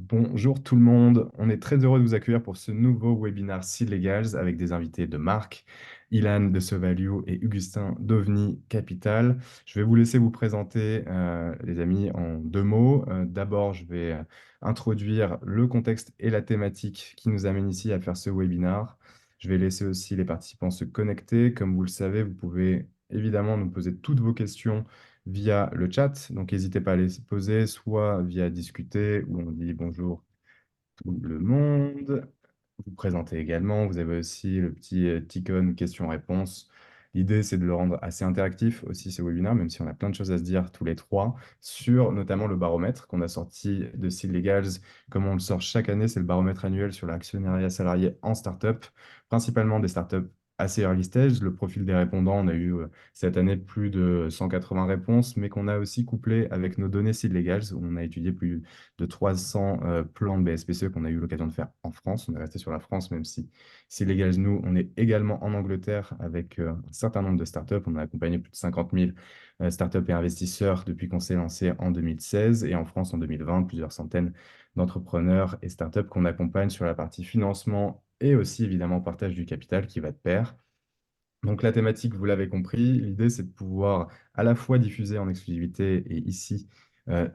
Bonjour tout le monde, on est très heureux de vous accueillir pour ce nouveau webinaire Seed Legals avec des invités de marque, Ilan de SoValue et Augustin d'OVNI Capital. Je vais vous laisser vous présenter, les amis, en deux mots. D'abord, je vais introduire le contexte et la thématique qui nous amène ici à faire ce webinaire. Je vais laisser aussi les participants se connecter. Comme vous le savez, vous pouvez évidemment nous poser toutes vos questions via le chat. Donc, n'hésitez pas à les poser, soit via discuter, où on dit bonjour tout le monde. Vous présentez également. Vous avez aussi le petit icône questions-réponses. L'idée, c'est de le rendre assez interactif aussi, ce webinaire, même si on a plein de choses à se dire tous les trois, sur notamment le baromètre qu'on a sorti de Seed Legals. Comme on le sort chaque année, c'est le baromètre annuel sur l'actionnariat salarié en startup, principalement des startups assez early stage. Le profil des répondants, on a eu cette année plus de 180 réponses, mais qu'on a aussi couplé avec nos données Seed Legals, où on a étudié plus de 300 plans de BSPCE qu'on a eu l'occasion de faire en France. On est resté sur la France, même si c'est légal, nous, on est également en Angleterre avec un certain nombre de startups. On a accompagné plus de 50 000 startups et investisseurs depuis qu'on s'est lancé en 2016 et en France en 2020, plusieurs centaines d'entrepreneurs et startups qu'on accompagne sur la partie financement et aussi évidemment partage du capital qui va de pair. Donc la thématique, vous l'avez compris, l'idée c'est de pouvoir à la fois diffuser en exclusivité et ici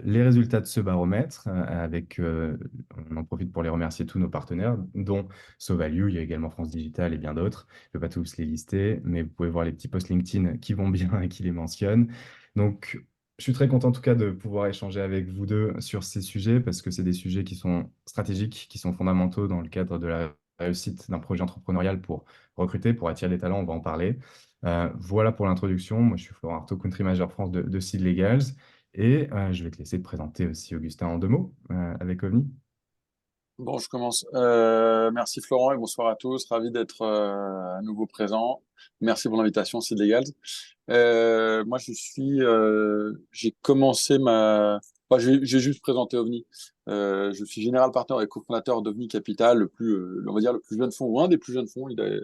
les résultats de ce baromètre on en profite pour les remercier tous nos partenaires, dont SoValue, il y a également France Digital et bien d'autres. Je ne vais pas tous les lister, mais vous pouvez voir les petits posts LinkedIn qui vont bien et qui les mentionnent. Donc je suis très content en tout cas de pouvoir échanger avec vous deux sur ces sujets parce que c'est des sujets qui sont stratégiques, qui sont fondamentaux dans le cadre de la réussite d'un projet entrepreneurial pour recruter, pour attirer des talents, on va en parler. Voilà pour l'introduction. Moi, je suis Florent Artaud, Country Manager France de Seed Legals. Et je vais te laisser te présenter aussi, Augustin, en deux mots avec OVNI. Bon, je commence. Merci Florent et bonsoir à tous. Ravi d'être à nouveau présent. Merci pour l'invitation, c'est légal. Moi, j'ai commencé j'ai juste présenté OVNI. Je suis général partner et cofondateur d'OVNI Capital, on va dire le plus jeune fonds ou un des plus jeunes fonds. Il est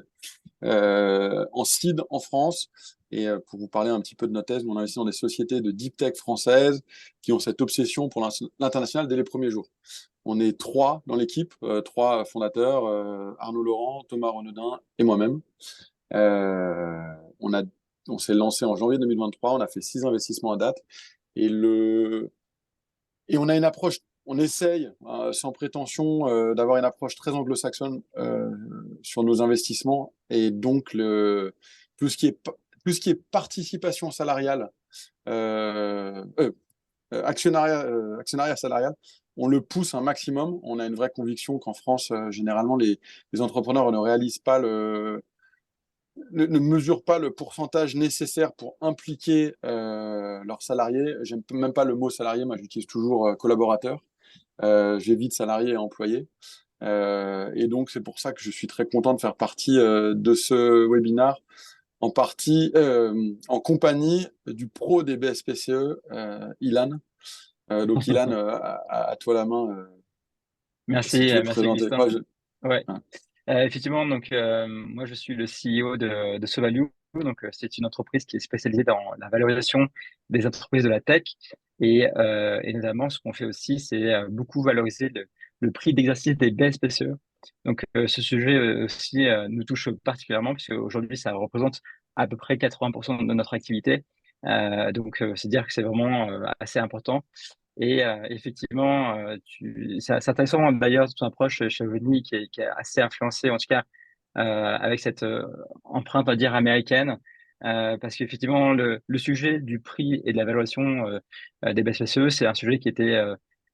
en seed en France. Et pour vous parler un petit peu de notre thèse, on investit dans des sociétés de deep tech françaises qui ont cette obsession pour l'international dès les premiers jours. On est trois dans l'équipe, trois fondateurs, Arnaud Laurent, Thomas Renaudin et moi-même. Euh, on a, on s'est lancé en janvier 2023, on a fait 6 investissements à date et on a une approche, on essaye, sans prétention, d'avoir une approche très anglo-saxonne sur nos investissements et donc tout ce qui est, tout ce qui est participation salariale, euh, euh, actionnariat salarial, on le pousse un maximum. On a une vraie conviction qu'en France, généralement, les entrepreneurs ne réalisent pas ne mesurent pas le pourcentage nécessaire pour impliquer leurs salariés. J'aime même pas le mot salarié, moi j'utilise toujours collaborateur. J'évite salarié et employé. Et donc c'est pour ça que je suis très content de faire partie de ce webinaire, en compagnie du pro des BSPCE, Ilan. Donc Ilan, à toi la main, si Merci, tu veux te merci présenter. Augustin. Ouais. Hein. Effectivement, donc moi je suis le CEO de SoValue. Donc c'est une entreprise qui est spécialisée dans la valorisation des entreprises de la tech et notamment ce qu'on fait aussi, c'est beaucoup valoriser le prix d'exercice des BSPCE. Donc ce sujet aussi nous touche particulièrement puisque aujourd'hui ça représente à peu près 80% de notre activité. Donc c'est dire que c'est vraiment assez important. Et effectivement, c'est intéressant d'ailleurs ton approche chez Veni qui est assez influencée, en tout cas avec cette empreinte, on va dire, américaine, parce qu'effectivement, le sujet du prix et de la valorisation des BSPCE, c'est un sujet qui était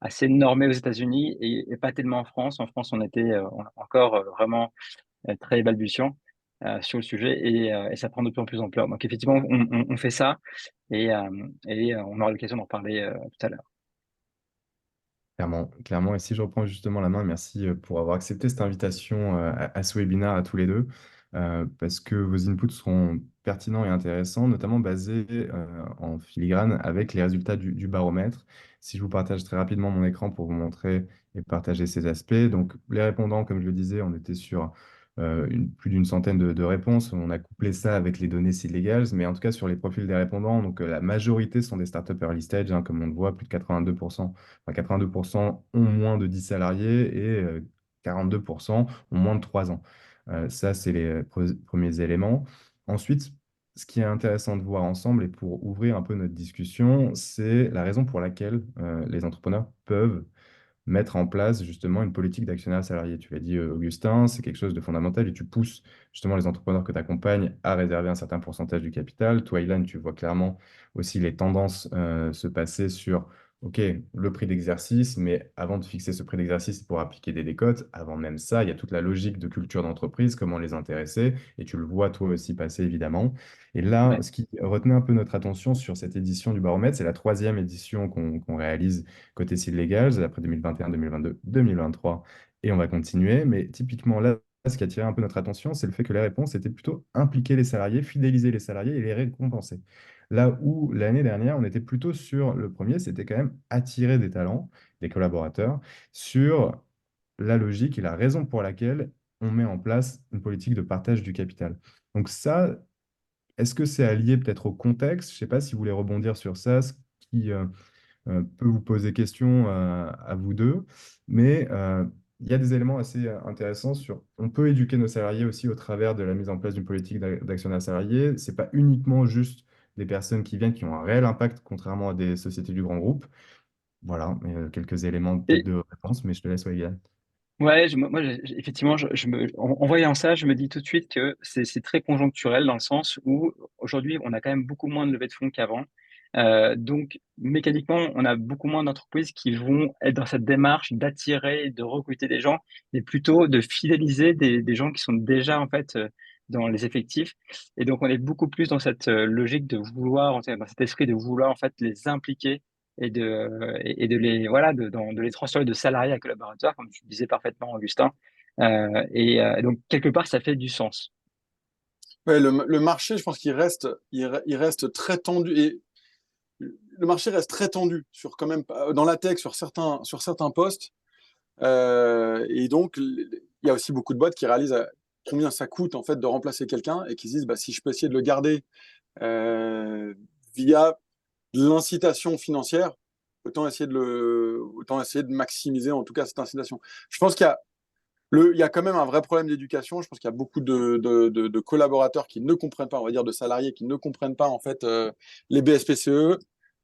assez normé aux États-Unis et pas tellement en France. En France, on était encore vraiment très balbutiant sur le sujet et ça prend de plus en plus d'ampleur. Donc effectivement, on fait ça et on aura l'occasion d'en reparler tout à l'heure. Clairement, clairement. Et si je reprends justement la main, merci pour avoir accepté cette invitation à ce webinaire à tous les deux, parce que vos inputs seront pertinents et intéressants, notamment basés en filigrane avec les résultats du baromètre. Si je vous partage très rapidement mon écran pour vous montrer et partager ces aspects. Donc, les répondants, comme je le disais, on était sur plus d'une centaine de réponses. On a couplé ça avec les données seed legals, mais en tout cas sur les profils des répondants, donc la majorité sont des startups early stage, hein, comme on le voit, plus de 82%, enfin 82% ont moins de 10 salariés et 42% ont moins de 3 ans. Ça, c'est les premiers éléments. Ensuite, ce qui est intéressant de voir ensemble, et pour ouvrir un peu notre discussion, c'est la raison pour laquelle les entrepreneurs peuvent mettre en place justement une politique d'actionnariat salarié. Tu l'as dit, Augustin, c'est quelque chose de fondamental et tu pousses justement les entrepreneurs que tu accompagnes à réserver un certain pourcentage du capital. Toi, Ilan, tu vois clairement aussi les tendances se passer sur, OK, le prix d'exercice, mais avant de fixer ce prix d'exercice pour appliquer des décotes, avant même ça, il y a toute la logique de culture d'entreprise, comment les intéresser, et tu le vois toi aussi passer évidemment. Et là, Ouais. ce qui retenait un peu notre attention sur cette édition du baromètre, c'est la troisième édition qu'on réalise côté Seed Legals, après 2021, 2022, 2023, et on va continuer. Mais typiquement là, ce qui a attiré un peu notre attention, c'est le fait que les réponses étaient plutôt impliquer les salariés, fidéliser les salariés et les récompenser. Là où l'année dernière, on était plutôt sur le premier, c'était quand même attirer des talents, des collaborateurs, sur la logique et la raison pour laquelle on met en place une politique de partage du capital. Donc ça, est-ce que c'est allié peut-être au contexte? Je ne sais pas si vous voulez rebondir sur ça, ce qui, peut vous poser question à vous deux, mais il y a des éléments assez intéressants sur. On peut éduquer nos salariés aussi au travers de la mise en place d'une politique d'actionnaire salarié. C'est pas uniquement juste des personnes qui viennent qui ont un réel impact, contrairement à des sociétés du grand groupe. Voilà, quelques éléments peut-être Et de réponse, mais je te laisse, Wegan. ouais, effectivement, en voyant ça, je me dis tout de suite que c'est très conjoncturel dans le sens où aujourd'hui, on a quand même beaucoup moins de levées de fonds qu'avant. Donc, mécaniquement, on a beaucoup moins d'entreprises qui vont être dans cette démarche d'attirer, de recruter des gens, mais plutôt de fidéliser des gens qui sont déjà en fait dans les effectifs. Et donc, on est beaucoup plus dans cette logique de vouloir, dans cet esprit de vouloir en fait les impliquer et de les voilà de les transformer de salariés à collaborateurs, comme tu disais parfaitement, Augustin. Donc quelque part, ça fait du sens. Ouais, le marché, je pense il reste très tendu et le marché reste très tendu sur quand même dans la tech sur certains postes. Et donc il y a aussi beaucoup de boîtes qui réalisent combien ça coûte en fait de remplacer quelqu'un et qui se disent bah, si je peux essayer de le garder euh, via l'incitation financière, autant essayer de maximiser en tout cas cette incitation. Je pense il y a quand même un vrai problème d'éducation. Je pense qu'il y a beaucoup de collaborateurs qui ne comprennent pas, on va dire de salariés qui ne comprennent pas en fait les BSPCE.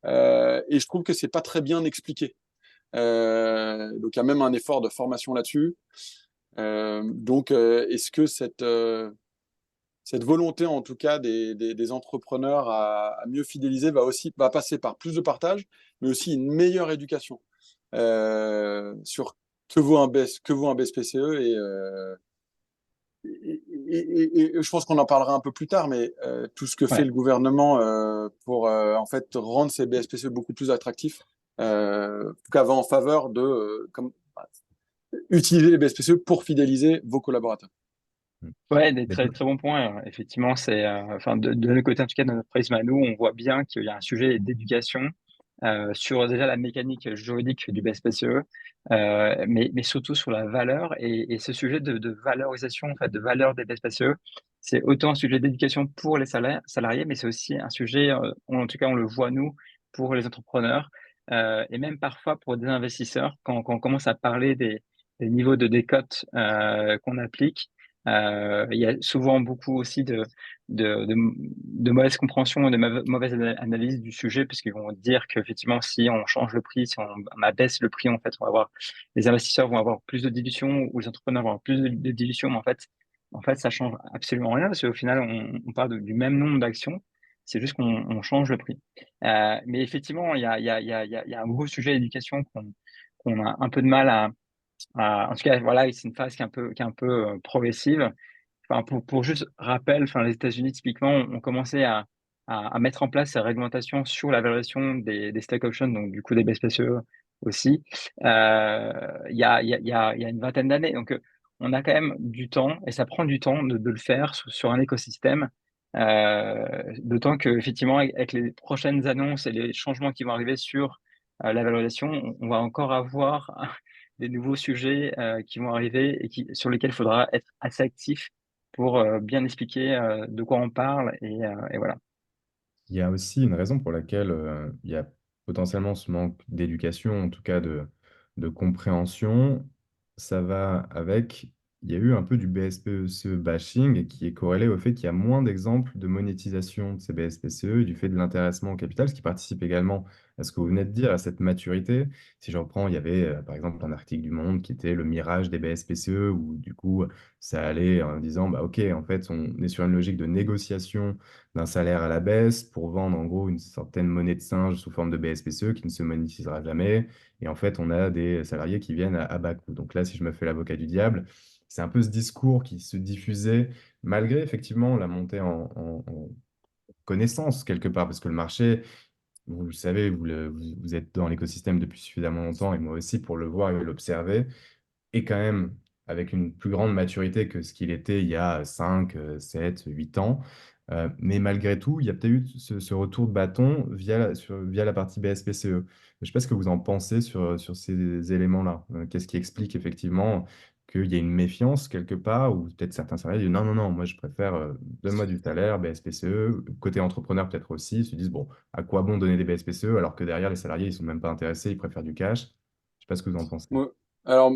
Et je trouve que c'est pas très bien expliqué. Donc il y a même un effort de formation là-dessus. Est-ce que cette volonté, en tout cas, des entrepreneurs à mieux fidéliser va passer par plus de partage, mais aussi une meilleure éducation sur que vaut un BSPCE et je pense qu'on en parlera un peu plus tard, mais tout ce que fait Ouais. le gouvernement pour en fait rendre ces BSPCE beaucoup plus attractifs, en tout cas va en faveur de utiliser les BSPCE pour fidéliser vos collaborateurs. Ouais, des Mais très très bons points. Effectivement, c'est enfin de notre côté en tout cas de notre prisme à nous, on voit bien qu'il y a un sujet d'éducation sur déjà la mécanique juridique du BSPCE, mais surtout sur la valeur et ce sujet de valorisation en fait de valeur des BSPCE, c'est autant un sujet d'éducation pour les salariés, mais c'est aussi un sujet, en tout cas on le voit nous pour les entrepreneurs et même parfois pour des investisseurs quand on commence à parler des niveaux de décote qu'on applique. Il y a souvent beaucoup aussi de mauvaise compréhension et de mauvaise analyse du sujet, puisqu'ils vont dire qu'effectivement, si on change le prix, si on abaisse le prix, en fait, on va avoir, les investisseurs vont avoir plus de dilution ou les entrepreneurs vont avoir plus de dilution, mais en fait, ça change absolument rien, parce qu'au final, on parle du même nombre d'actions, c'est juste qu'on change le prix. Mais effectivement, il y a un gros sujet d'éducation qu'on a un peu de mal en tout cas, voilà, c'est une phase qui est un peu progressive. Enfin, pour juste rappel, enfin, les États-Unis, typiquement, ont commencé à mettre en place ces réglementations sur la valorisation des stock options, donc du coup des BSPCE aussi, il y a une vingtaine d'années. Donc, on a quand même du temps, et ça prend du temps de le faire sur un écosystème. D'autant que effectivement, avec les prochaines annonces et les changements qui vont arriver sur la valorisation, on va encore avoir des nouveaux sujets qui vont arriver et sur lesquels il faudra être assez actif pour bien expliquer de quoi on parle et voilà. Il y a aussi une raison pour laquelle il y a potentiellement ce manque d'éducation, en tout cas de compréhension. Ça va avec, il y a eu un peu du BSPCE bashing qui est corrélé au fait qu'il y a moins d'exemples de monétisation de ces BSPCE et du fait de l'intéressement au capital, ce qui participe également à ce que vous venez de dire, à cette maturité. Si je reprends, il y avait par exemple un article du Monde qui était le mirage des BSPCE, où du coup ça allait en disant, bah, ok, en fait on est sur une logique de négociation d'un salaire à la baisse pour vendre en gros une certaine monnaie de singe sous forme de BSPCE qui ne se monétisera jamais. Et en fait, on a des salariés qui viennent à bas coût. Donc là, si je me fais l'avocat du diable, c'est un peu ce discours qui se diffusait malgré effectivement la montée en connaissance quelque part, parce que le marché, vous le savez, vous êtes dans l'écosystème depuis suffisamment longtemps, et moi aussi pour le voir et l'observer, et quand même avec une plus grande maturité que ce qu'il était il y a 5, 7, 8 ans. Mais malgré tout, il y a peut-être eu ce retour de bâton via la partie BSPCE. Je ne sais pas ce que vous en pensez sur ces éléments-là. Qu'est-ce qui explique effectivement qu'il y a une méfiance quelque part, ou peut-être certains salariés disent non, non, non, moi je préfère, donne-moi du salaire, BSPCE. Côté entrepreneur peut-être aussi, ils se disent, bon, à quoi bon donner des BSPCE alors que derrière les salariés, ils ne sont même pas intéressés, ils préfèrent du cash. Je ne sais pas ce que vous en pensez. Moi- Alors,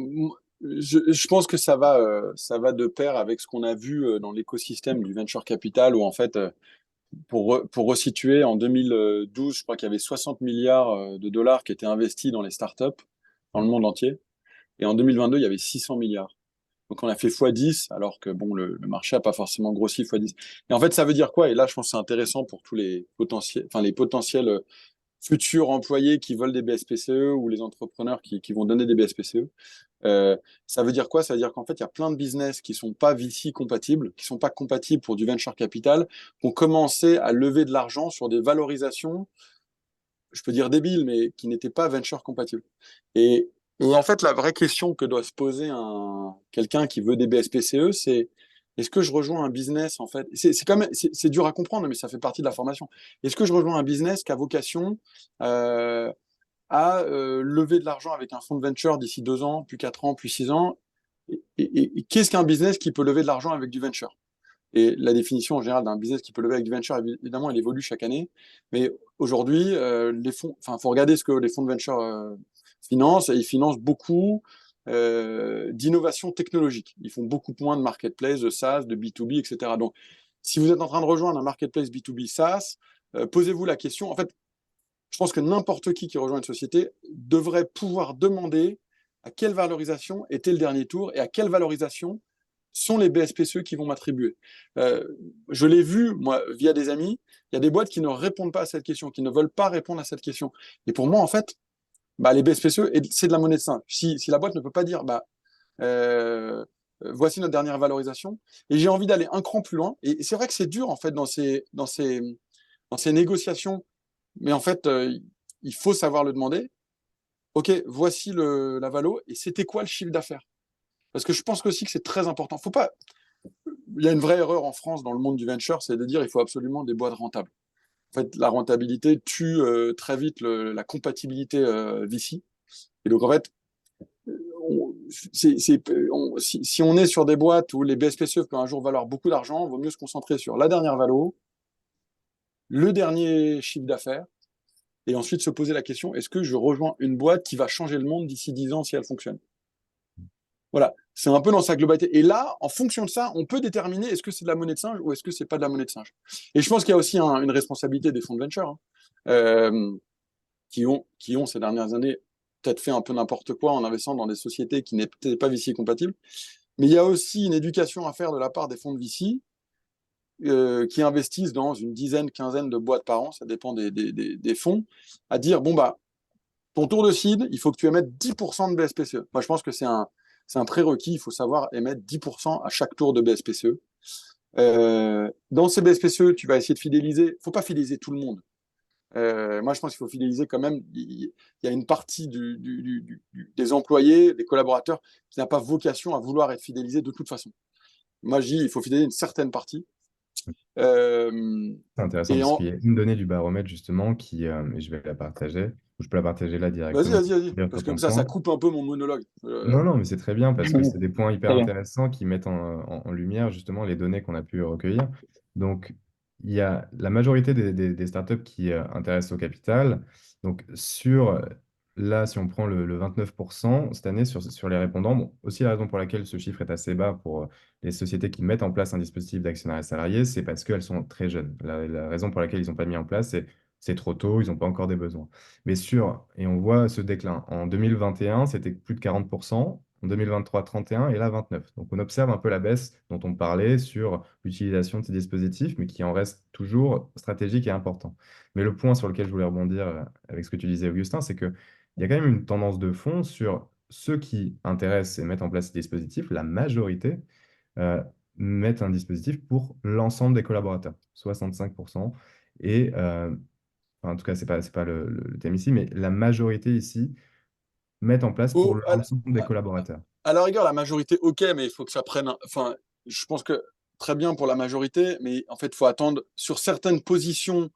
je pense que ça va de pair avec ce qu'on a vu dans l'écosystème du venture capital, où en fait, pour resituer, en 2012, je crois qu'il y avait 60 milliards de dollars qui étaient investis dans les startups dans le monde entier. Et en 2022, il y avait 600 milliards. Donc on a fait x10, alors que bon, le marché n'a pas forcément grossi x10. Et en fait, ça veut dire quoi? Et là, je pense que c'est intéressant pour tous les potentiels futurs employés qui veulent des BSPCE ou les entrepreneurs qui vont donner des BSPCE. Ça veut dire quoi? Ça veut dire qu'en fait, il y a plein de business qui sont pas VC compatibles, qui sont pas compatibles pour du venture capital, qui ont commencé à lever de l'argent sur des valorisations, je peux dire débiles, mais qui n'étaient pas venture compatibles. Et en fait, la vraie question que doit se poser quelqu'un qui veut des BSPCE, c'est est-ce que je rejoins un business en fait? C'est quand même c'est dur à comprendre, mais ça fait partie de la formation. Est-ce que je rejoins un business qui a vocation euh, à lever de l'argent avec un fonds de venture d'ici 2 ans, puis 4 ans, puis 6 ans? Et qu'est-ce qu'un business qui peut lever de l'argent avec du venture? Et la définition en général d'un business qui peut lever avec du venture, évidemment, elle évolue chaque année. Mais aujourd'hui, les fonds, enfin, faut regarder ce que les fonds de venture financent. Et ils financent beaucoup d'innovation technologique. Ils font beaucoup moins de marketplace, de SaaS, de B2B, etc. Donc, si vous êtes en train de rejoindre un marketplace B2B SaaS, posez-vous la question. En fait, je pense que n'importe qui rejoint une société devrait pouvoir demander à quelle valorisation était le dernier tour et à quelle valorisation sont les BSPCE qui vont m'attribuer. Je l'ai vu, moi, via des amis, il y a des boîtes qui ne répondent pas à cette question, qui ne veulent pas répondre à cette question. Et pour moi, en fait, bah, les BSPCE, c'est de la monnaie de singe. Si la boîte ne peut pas dire, bah, voici notre dernière valorisation, et j'ai envie d'aller un cran plus loin, et c'est vrai que c'est dur, en fait, dans ces négociations, mais en fait, il faut savoir le demander. OK, voici la valo, et c'était quoi le chiffre d'affaires? Parce que je pense aussi que c'est très important. Faut pas, il y a une vraie erreur en France dans le monde du venture, c'est de dire il faut absolument des boîtes rentables. En fait, la rentabilité tue très vite la compatibilité VC. Et donc, en fait, si on est sur des boîtes où les BSPCE peuvent un jour valoir beaucoup d'argent, il vaut mieux se concentrer sur la dernière valo, le dernier chiffre d'affaires, et ensuite se poser la question, est-ce que je rejoins une boîte qui va changer le monde d'ici 10 ans si elle fonctionne? Voilà, c'est un peu dans sa globalité. Et là, en fonction de ça, on peut déterminer est-ce que c'est de la monnaie de singe ou est-ce que c'est pas de la monnaie de singe. Et je pense qu'il y a aussi une responsabilité des fonds de venture hein, euh, qui ont ces dernières années peut-être fait un peu n'importe quoi en investissant dans des sociétés qui n'étaient pas VC compatibles. Mais il y a aussi une éducation à faire de la part des fonds de VC qui investissent dans une dizaine, quinzaine de boîtes par an, ça dépend des fonds, à dire bon bah ton tour de seed, il faut que tu émettes 10% de BSPCE. Moi je pense que c'est un prérequis, il faut savoir émettre 10% à chaque tour de BSPCE. Dans ces BSPCE, tu vas essayer de fidéliser. Il ne faut pas fidéliser tout le monde. Moi, je pense qu'il faut fidéliser quand même. Il y a une partie des employés, des collaborateurs, qui n'a pas vocation à vouloir être fidélisé de toute façon. Moi, je dis il faut fidéliser une certaine partie. C'est intéressant Et parce en... qu'il y a une donnée du baromètre justement et je vais la partager, je peux la partager là Vas-y, directement. vas-y, vas-y. Dire Parce toi que comme ton ça point. coupe un peu mon monologue. Non, non, mais c'est très bien parce que c'est des points hyper Très bien. intéressants qui mettent en lumière justement les données qu'on a pu recueillir. Donc, il y a la majorité des startups qui intéressent au capital. Donc, là, si on prend le 29% cette année sur les répondants, bon, aussi la raison pour laquelle ce chiffre est assez bas pour les sociétés qui mettent en place un dispositif d'actionnariat salarié, c'est parce qu'elles sont très jeunes. La raison pour laquelle ils n'ont pas mis en place, c'est trop tôt, ils n'ont pas encore des besoins. Et on voit ce déclin. En 2021, c'était plus de 40%, en 2023, 31%, et là, 29%. Donc on observe un peu la baisse dont on parlait sur l'utilisation de ces dispositifs, mais qui en reste toujours stratégique et important. Mais le point sur lequel je voulais rebondir avec ce que tu disais, Augustin, c'est qu'il y a quand même une tendance de fond sur ceux qui intéressent et mettent en place ces dispositifs, la majorité euh, mettent un dispositif pour l'ensemble des collaborateurs, 65%. Et enfin, en tout cas, c'est pas le thème ici, mais la majorité ici mettent en place pour Oh, l'ensemble des à- collaborateurs. à la rigueur, la majorité, ok, mais il faut que ça prenne. Enfin, je pense que très bien pour la majorité, mais en fait, il faut attendre sur certaines positions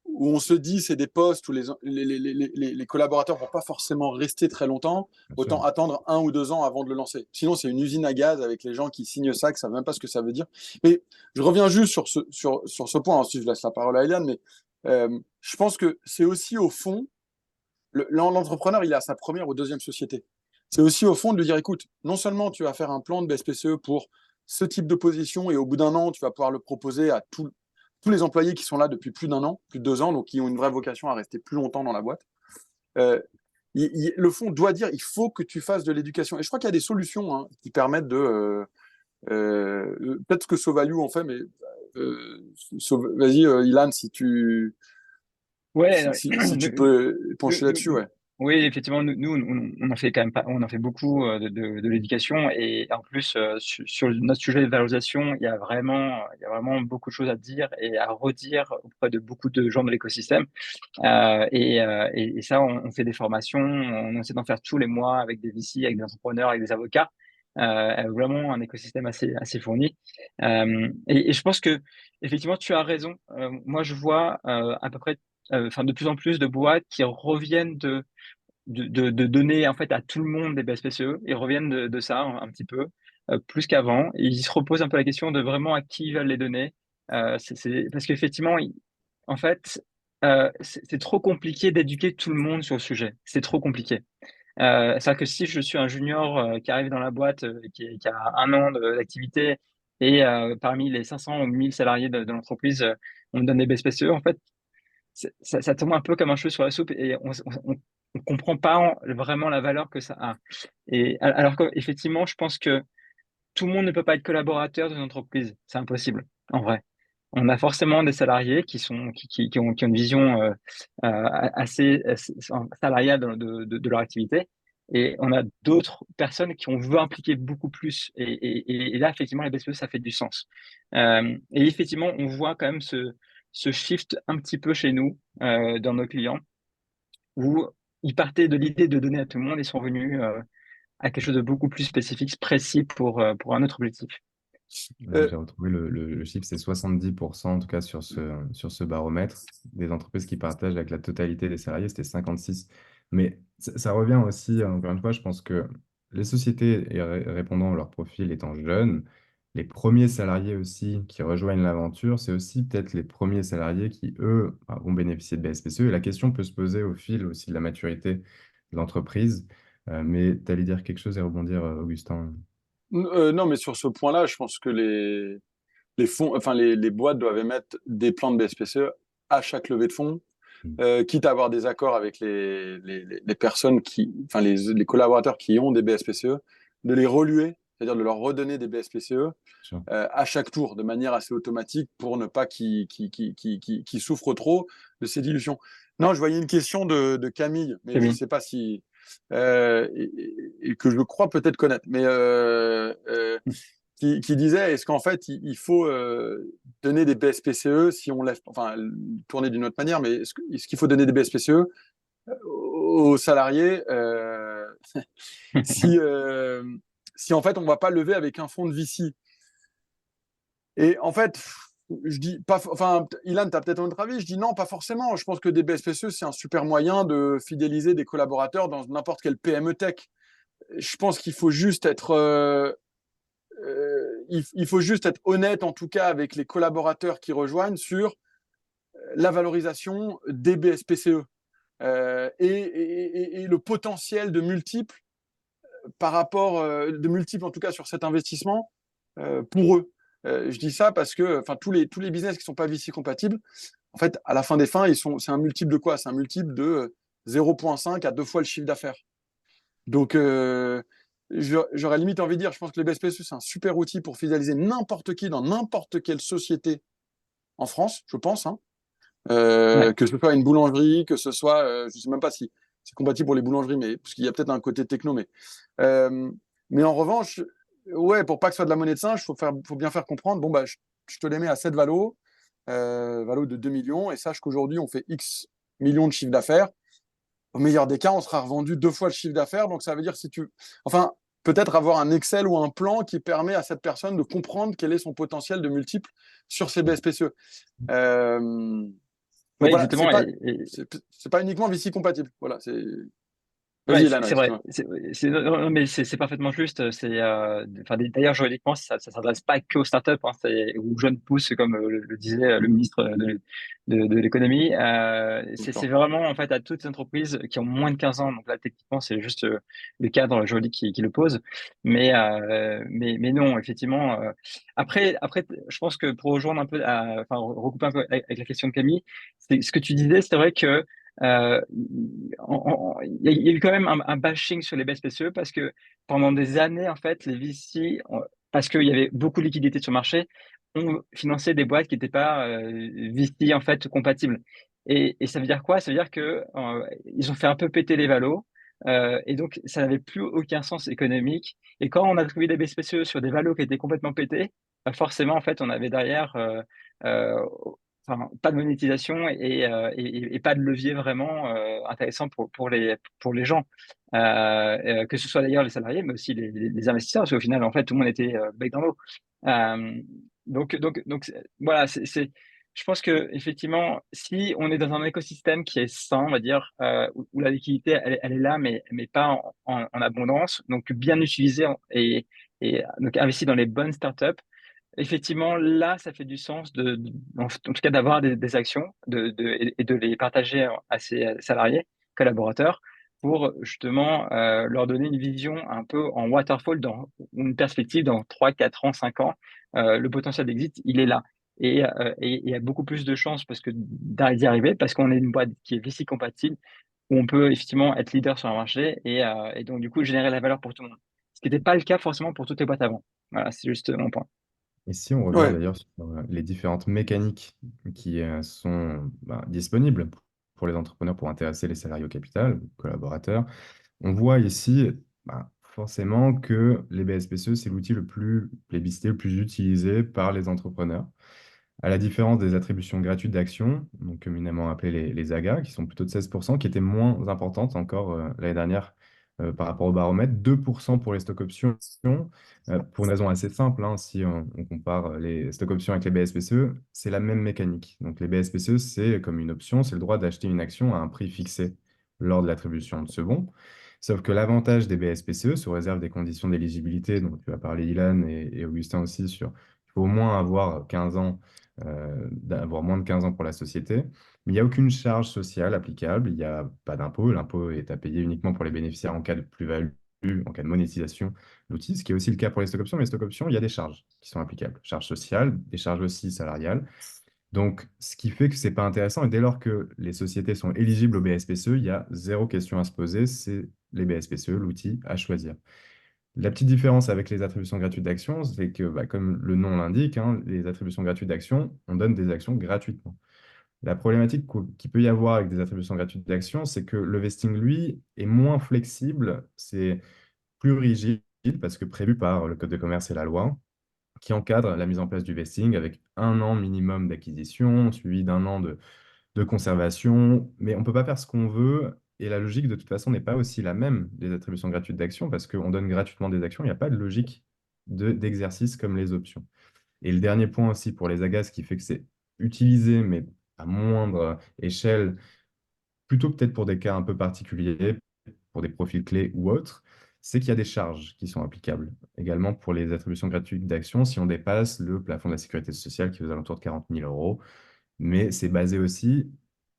où on se dit c'est des postes où les collaborateurs ne vont pas forcément rester très longtemps, Bien sûr. autant attendre 1 ou 2 ans avant de le lancer. Sinon, c'est une usine à gaz avec les gens qui signent ça, qui ne savent même pas ce que ça veut dire. Mais je reviens juste sur ce point, ensuite je laisse la parole à Eliane, mais je pense que c'est aussi au fond, l'entrepreneur, il a sa première ou deuxième société. C'est aussi au fond de lui dire, écoute, non seulement tu vas faire un plan de BSPCE pour ce type de position, et au bout d'un an, tu vas pouvoir le proposer à tous les employés qui sont là depuis plus d'1 an, plus de 2 ans, donc qui ont une vraie vocation à rester plus longtemps dans la boîte. Euh, le fond doit dire, il faut que tu fasses de l'éducation. Et je crois qu'il y a des solutions qui permettent de... peut-être que SoValue en fait, mais vas-y, Ilan, Ouais, si tu peux pencher là-dessus, ouais. oui, effectivement, on en fait quand même pas, on en fait beaucoup de l'éducation et en plus sur notre sujet de valorisation, il y a vraiment beaucoup de choses à dire et à redire auprès de beaucoup de gens de l'écosystème. Et ça, on fait des formations, on essaie d'en faire tous les mois avec des VC, avec des entrepreneurs, avec des avocats. Vraiment un écosystème assez fourni. Et je pense que effectivement, tu as raison. Moi, je vois à peu près, enfin, de plus en plus de boîtes qui reviennent de donner en fait à tout le monde des BSPCE. Ils reviennent de ça un petit peu plus qu'avant. Et ils se reposent un peu la question de vraiment à qui ils veulent les donner. Parce qu'effectivement, en fait, c'est trop compliqué d'éduquer tout le monde sur le sujet. C'est trop compliqué. C'est-à-dire que si je suis un junior qui arrive dans la boîte, qui a 1 an d'activité et parmi les 500 ou 1000 salariés de l'entreprise, on me donne des BSPCE, en fait, ça tombe un peu comme un cheveu sur la soupe et on comprend pas vraiment la valeur que ça a. Et alors qu'effectivement, je pense que tout le monde ne peut pas être collaborateur d'une entreprise. C'est impossible, en vrai. On a forcément des salariés qui ont une vision assez salariale de leur activité. Et on a d'autres personnes qui on veut impliquer beaucoup plus. Et là, effectivement, les BSPE, ça fait du sens. Et effectivement, on voit quand même ce shift un petit peu chez nous, dans nos clients, où ils partaient de l'idée de donner à tout le monde et sont venus à quelque chose de beaucoup plus spécifique, précis pour un autre objectif. Là, Euh, j'ai retrouvé le chiffre, c'est 70% en tout cas sur ce baromètre des entreprises qui partagent avec la totalité des salariés, c'était 56. Mais ça revient aussi, encore une fois, je pense que les sociétés répondant à leur profil étant jeunes, les premiers salariés aussi qui rejoignent l'aventure, c'est aussi peut-être les premiers salariés qui, eux, bah, vont bénéficier de BSPCE. Et la question peut se poser au fil aussi de la maturité de l'entreprise. Mais tu allais dire quelque chose et rebondir, Augustin. non, mais sur ce point-là, je pense que les fonds, enfin les boîtes doivent émettre des plans de BSPCE à chaque levée de fonds, quitte à avoir des accords avec les personnes enfin les collaborateurs qui ont des BSPCE, de les reluer, c'est-à-dire de leur redonner des BSPCE Sûr. à chaque tour, de manière assez automatique pour ne pas qu'ils souffrent trop de ces dilutions. Non, je voyais une question de Camille, mais je ne Camille. sais pas si et que je crois peut-être connaître, mais qui disait est-ce qu'en fait il faut donner des BSPCE si on lève, enfin tourner d'une autre manière, mais est-ce qu'il faut donner des BSPCE aux salariés si si en fait on ne va pas lever avec un fonds de VC? Et en fait, je dis pas, enfin, Ilan, tu as peut-être un autre avis. Je dis non, pas forcément. Je pense que des BSPCE, c'est un super moyen de fidéliser des collaborateurs dans n'importe quel PME tech. Je pense qu'il faut juste être, il faut juste être honnête, en tout cas, avec les collaborateurs qui rejoignent sur la valorisation des BSPCE et le potentiel de multiples par rapport, de multiples en tout cas sur cet investissement pour eux. Je dis ça parce que tous les business qui ne sont pas VC compatibles, en fait, à la fin des fins, c'est un multiple de quoi? C'est un multiple de 0,5 à 2 fois le chiffre d'affaires. Donc, j'aurais limite envie de dire, je pense que le BSPCE, c'est un super outil pour fidéliser n'importe qui dans n'importe quelle société en France, je pense. Hein. Ouais. Que ce soit une boulangerie, que ce soit, je ne sais même pas si c'est compatible pour les boulangeries, mais parce qu'il y a peut-être un côté techno, euh, mais en revanche, ouais, pour pas que ce soit de la monnaie de singe, faut bien faire comprendre. Bon bah, je te les mets à cette valo de 2 millions, et sache qu'aujourd'hui on fait X millions de chiffre d'affaires. Au meilleur des cas, on sera revendu 2 fois le chiffre d'affaires, donc ça veut dire si tu, enfin, peut-être avoir un Excel ou un plan qui permet à cette personne de comprendre quel est son potentiel de multiple sur ses BSPCE. Euh, donc Ouais, voilà, exactement. c'est pas uniquement VC compatible. Voilà, c'est. Vas-y, Ouais, Ilan, c'est vrai. excuse-moi. Non, non, mais c'est parfaitement juste. Enfin, d'ailleurs, juridiquement, ça s'adresse pas qu'aux startups, hein, aux jeunes pousses, comme le disait le ministre de l'économie. C'est D'accord. vraiment, en fait, à toutes les entreprises qui ont moins de 15 ans. Donc là, techniquement, c'est juste le cadre juridique qui le pose. Mais non, effectivement. Après, je pense que pour rejoindre un peu, enfin, recouper un peu avec la question de Camille, c'est ce que tu disais, c'est vrai que euh, il y a eu quand même un bashing sur les BSPCE parce que pendant des années, en fait, les VC, parce qu'il y avait beaucoup de liquidités sur le marché, ont financé des boîtes qui n'étaient pas VC, en fait, compatibles. Et ça veut dire quoi? Ça veut dire que ils ont fait un peu péter les valos. Et donc, ça n'avait plus aucun sens économique. Et quand on a trouvé des BSPCE sur des valos qui étaient complètement pétés, bah forcément, en fait, on avait derrière euh, enfin, pas de monétisation et pas de levier vraiment intéressant pour les gens. Que ce soit d'ailleurs les salariés, mais aussi les investisseurs, parce qu'au final, en fait, tout le monde était bec dans l'eau. Euh, voilà, je pense que effectivement, si on est dans un écosystème qui est sain, on va dire, où la liquidité, elle est là, mais pas en abondance, donc bien utilisée et donc investi dans les bonnes startups. Effectivement, là, ça fait du sens en tout cas d'avoir des actions et de les partager à ses salariés, collaborateurs, pour justement leur donner une vision un peu en waterfall, ou une perspective dans 3, 4 ans, 5 ans. Le potentiel d'exit, il est là. Et il y a beaucoup plus de chances d'y arriver parce qu'on est une boîte qui est VC compatible, où on peut effectivement être leader sur un marché et donc du coup générer la valeur pour tout le monde. Ce qui n'était pas le cas forcément pour toutes les boîtes avant. Voilà, c'est juste mon point. Et si on revient Ouais. d'ailleurs sur les différentes mécaniques qui sont disponibles pour les entrepreneurs pour intéresser les salariés au capital, collaborateurs, on voit ici forcément que les BSPCE, c'est l'outil le plus plébiscité, le plus utilisé par les entrepreneurs. À la différence des attributions gratuites d'actions, donc communément appelées les AGA, qui sont plutôt de 16%, qui étaient moins importantes encore l'année dernière par rapport au baromètre, 2% pour les stocks options, pour une raison assez simple, hein, si on compare les stocks options avec les BSPCE, c'est la même mécanique. Donc les BSPCE, c'est comme une option, c'est le droit d'acheter une action à un prix fixé lors de l'attribution de ce bon. Sauf que l'avantage des BSPCE, sous réserve des conditions d'éligibilité, dont tu as parlé Ilan et Augustin aussi, sur il faut au moins avoir 15 ans d'avoir moins de 15 ans pour la société. Mais il n'y a aucune charge sociale applicable, il n'y a pas d'impôt. L'impôt est à payer uniquement pour les bénéficiaires en cas de plus-value, en cas de monétisation de l'outil, ce qui est aussi le cas pour les stock options. Mais les stock options, il y a des charges qui sont applicables. Charges sociales, des charges aussi salariales. Donc, ce qui fait que ce n'est pas intéressant. Et dès lors que les sociétés sont éligibles au BSPCE, il y a zéro question à se poser. C'est les BSPCE, l'outil à choisir. La petite différence avec les attributions gratuites d'actions, c'est que, comme le nom l'indique, hein, les attributions gratuites d'actions, on donne des actions gratuitement. La problématique qu'il peut y avoir avec des attributions gratuites d'actions, c'est que le vesting, lui, est moins flexible, c'est plus rigide parce que prévu par le Code de commerce et la loi, qui encadre la mise en place du vesting avec 1 an minimum d'acquisition, suivi d'1 an de conservation, mais on ne peut pas faire ce qu'on veut. Et la logique, de toute façon, n'est pas aussi la même des attributions gratuites d'actions, parce qu'on donne gratuitement des actions, il n'y a pas de logique d'exercice comme les options. Et le dernier point aussi pour les AGA, ce qui fait que c'est utilisé, mais à moindre échelle, plutôt peut-être pour des cas un peu particuliers, pour des profils clés ou autres, c'est qu'il y a des charges qui sont applicables. Également pour les attributions gratuites d'actions, si on dépasse le plafond de la sécurité sociale qui est aux alentours de 40 000 euros. Mais c'est basé aussi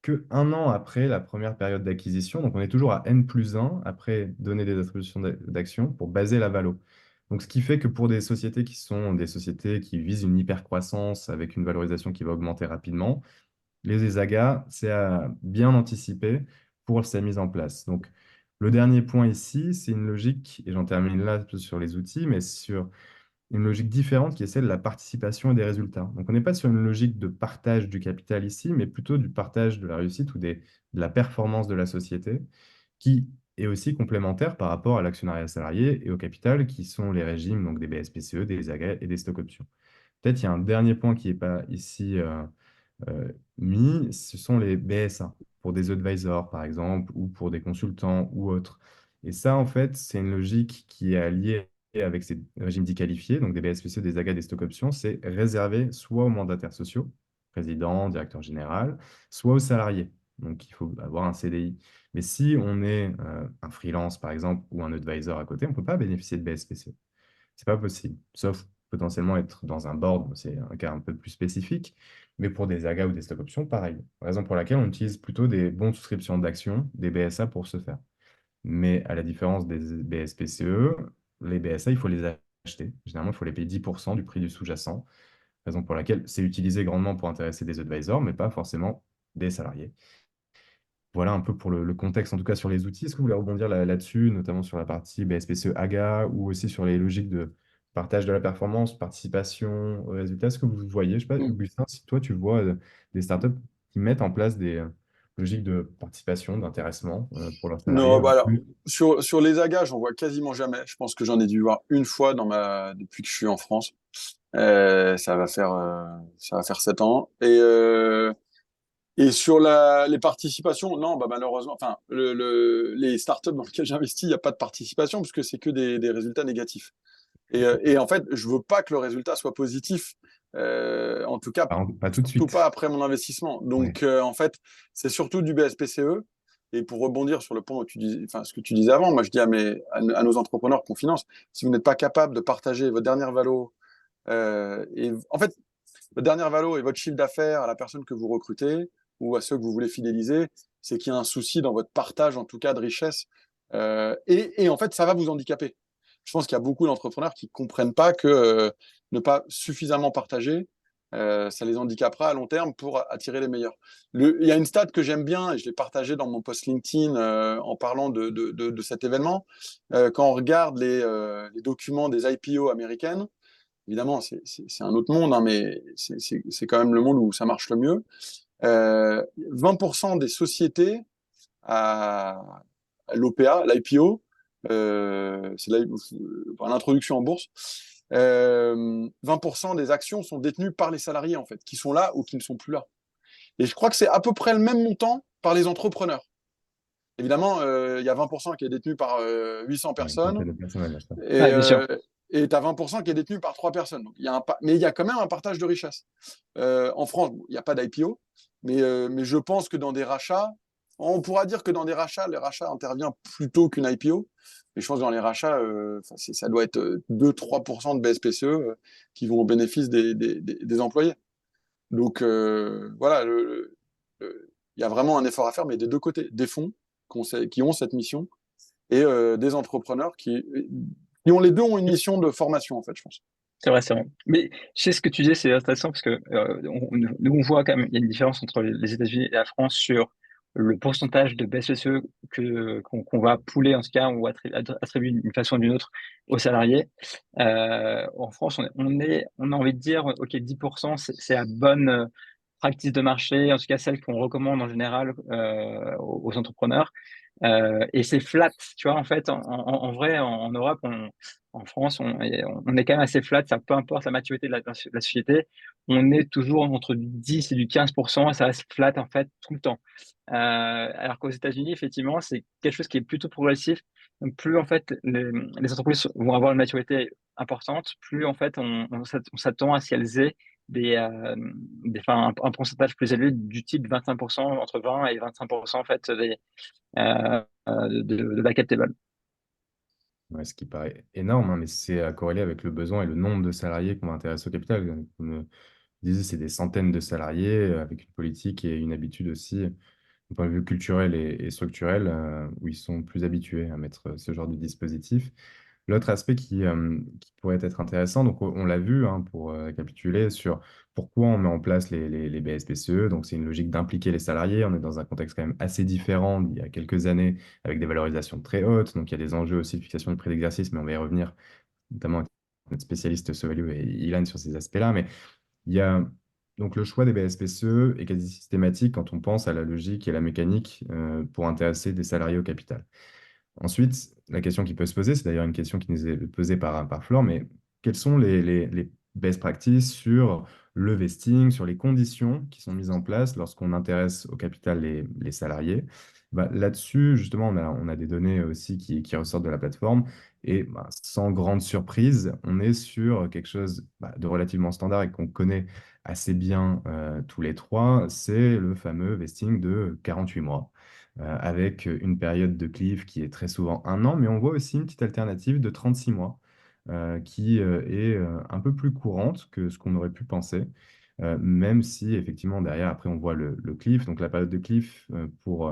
que un an après la première période d'acquisition. Donc on est toujours à N+1 après donner des attributions d'actions pour baser la valo. Donc ce qui fait que pour des sociétés qui sont des sociétés qui visent une hypercroissance avec une valorisation qui va augmenter rapidement, les ESAGA, c'est à bien anticiper pour sa mise en place. Donc, le dernier point ici, c'est une logique, et j'en termine là sur les outils, mais sur une logique différente qui est celle de la participation et des résultats. Donc, on n'est pas sur une logique de partage du capital ici, mais plutôt du partage de la réussite ou de la performance de la société, qui est aussi complémentaire par rapport à l'actionnariat salarié et au capital, qui sont les régimes donc des BSPCE, des ESAGA et des stock options. Peut-être il y a un dernier point qui n'est pas ici mis, ce sont les BSA, pour des advisors, par exemple, ou pour des consultants ou autres. Et ça, en fait, c'est une logique qui est alliée avec ces régimes dits qualifiés, donc des BSPCE, des AGA, des stock options, c'est réservé soit aux mandataires sociaux, président, directeur général, soit aux salariés. Donc, il faut avoir un CDI. Mais si on est un freelance, par exemple, ou un advisor à côté, on ne peut pas bénéficier de BSPCE. C'est pas possible, sauf potentiellement être dans un board, bon, c'est un cas un peu plus spécifique, mais pour des AGA ou des stock options, pareil. Raison pour laquelle on utilise plutôt des bons de souscription d'actions, des BSA pour ce faire. Mais à la différence des BSPCE, les BSA, il faut les acheter. Généralement, il faut les payer 10% du prix du sous-jacent, raison pour laquelle c'est utilisé grandement pour intéresser des advisors, mais pas forcément des salariés. Voilà un peu pour le contexte, en tout cas sur les outils. Est-ce que vous voulez rebondir là-dessus, notamment sur la partie BSPCE AGA ou aussi sur les logiques de partage de la performance, participation aux résultats? Est-ce que vous voyez, je sais pas, Mm. Augustin, si toi tu vois des startups qui mettent en place des logiques de participation, d'intéressement pour leurs salariés Non, en bah alors, plus? sur les AGA, j'en vois quasiment jamais. Je pense que j'en ai dû voir une fois depuis que je suis en France. Ça va faire 7 ans. Et sur les participations, non, bah malheureusement, enfin, les startups dans lesquelles j'investis, il n'y a pas de participation puisque c'est que des résultats négatifs. Et en fait, je veux pas que le résultat soit positif. En tout cas, Pas tout de surtout pas suite. après mon investissement. Oui. Donc, en fait, c'est surtout du BSPCE. Et pour rebondir sur le point où tu dis, enfin, ce que tu disais avant, moi, je dis à nos entrepreneurs qu'on finance, si vous n'êtes pas capable de partager votre dernière valo, et en fait, votre dernière valo et votre chiffre d'affaires à la personne que vous recrutez ou à ceux que vous voulez fidéliser, c'est qu'il y a un souci dans votre partage, en tout cas, de richesse. Et en fait, ça va vous handicaper. Je pense qu'il y a beaucoup d'entrepreneurs qui ne comprennent pas que ne pas suffisamment partager, ça les handicapera à long terme pour attirer les meilleurs. Il y a une stat que j'aime bien, et je l'ai partagée dans mon post LinkedIn en parlant de cet événement. Quand on regarde les documents des IPO américaines, évidemment, c'est un autre monde, hein, mais c'est quand même le monde où ça marche le mieux. 20% des sociétés à l'OPA, l'IPO, c'est l'introduction en bourse, 20% des actions sont détenues par les salariés, en fait, qui sont là ou qui ne sont plus là. Et je crois que c'est à peu près le même montant par les entrepreneurs. Évidemment, il y a 20% qui est détenu par 800 Ouais, une personnes centaine de personnes à l'achat. et Ouais, bien sûr. tu as 20% qui est détenu par 3 personnes. Donc, mais il y a quand même un partage de richesse. En France, il n'y a pas d'IPO, mais je pense que dans des rachats, on pourra dire que dans des rachats, les rachats interviennent plutôt qu'une IPO. Mais je pense que dans les rachats, ça doit être 2-3% de BSPCE qui vont au bénéfice des employés. Donc voilà, il y a vraiment un effort à faire, mais des deux côtés, des fonds qui ont cette mission et des entrepreneurs qui ont les deux ont une mission de formation, en fait, je pense. C'est vrai, c'est vrai. Mais je sais ce que tu dis, c'est intéressant parce que nous, on voit quand même, il y a une différence entre les États-Unis et la France sur le pourcentage de BSPCE qu'on va pouler, en tout cas, ou attribuer d'une façon ou d'une autre aux salariés. En France, on a envie de dire, OK, 10%, c'est la bonne practice de marché, en tout cas celle qu'on recommande en général aux entrepreneurs. Et c'est flat, tu vois, en fait, en vrai, en Europe, en France, on est quand même assez flat, ça peu importe la maturité de la société, on est toujours entre du 10 et du 15%, et ça reste flat, en fait, tout le temps. Alors qu'aux États-Unis, effectivement, c'est quelque chose qui est plutôt progressif. Donc, plus, en fait, les entreprises vont avoir une maturité importante, plus en fait on s'attend à ce qu'elles aient un pourcentage plus élevé du type 25%, entre 20 et 25% en fait de backup table. Ouais, ce qui paraît énorme, hein, mais c'est à corréler avec le besoin et le nombre de salariés qu'on va intéresser au capital. Comme je disais, c'est des centaines de salariés avec une politique et une habitude aussi, d'un point de vue culturel et structurel, où ils sont plus habitués à mettre ce genre de dispositif. L'autre aspect qui pourrait être intéressant, donc on l'a vu hein, pour récapituler sur pourquoi on met en place les BSPCE. Donc c'est une logique d'impliquer les salariés. On est dans un contexte quand même assez différent d'il y a quelques années avec des valorisations très hautes. Donc il y a des enjeux aussi de fixation du prix d'exercice, mais on va y revenir, notamment avec notre spécialiste Sovalio et Ilan sur ces aspects-là. Mais il y a donc le choix des BSPCE est quasi systématique quand on pense à la logique et la mécanique pour intéresser des salariés au capital. Ensuite, la question qui peut se poser, c'est d'ailleurs une question qui nous est posée par Flore, mais quelles sont les best practices sur le vesting, sur les conditions qui sont mises en place lorsqu'on intéresse au capital les salariés? Bah, là-dessus, justement, on a des données aussi qui ressortent de la plateforme et bah, sans grande surprise, on est sur quelque chose de relativement standard et qu'on connaît assez bien tous les trois, c'est le fameux vesting de 48 mois avec une période de cliff qui est très souvent un an, mais on voit aussi une petite alternative de 36 mois qui est un peu plus courante que ce qu'on aurait pu penser, même si effectivement derrière, après, on voit le cliff. Donc la période de cliff, pour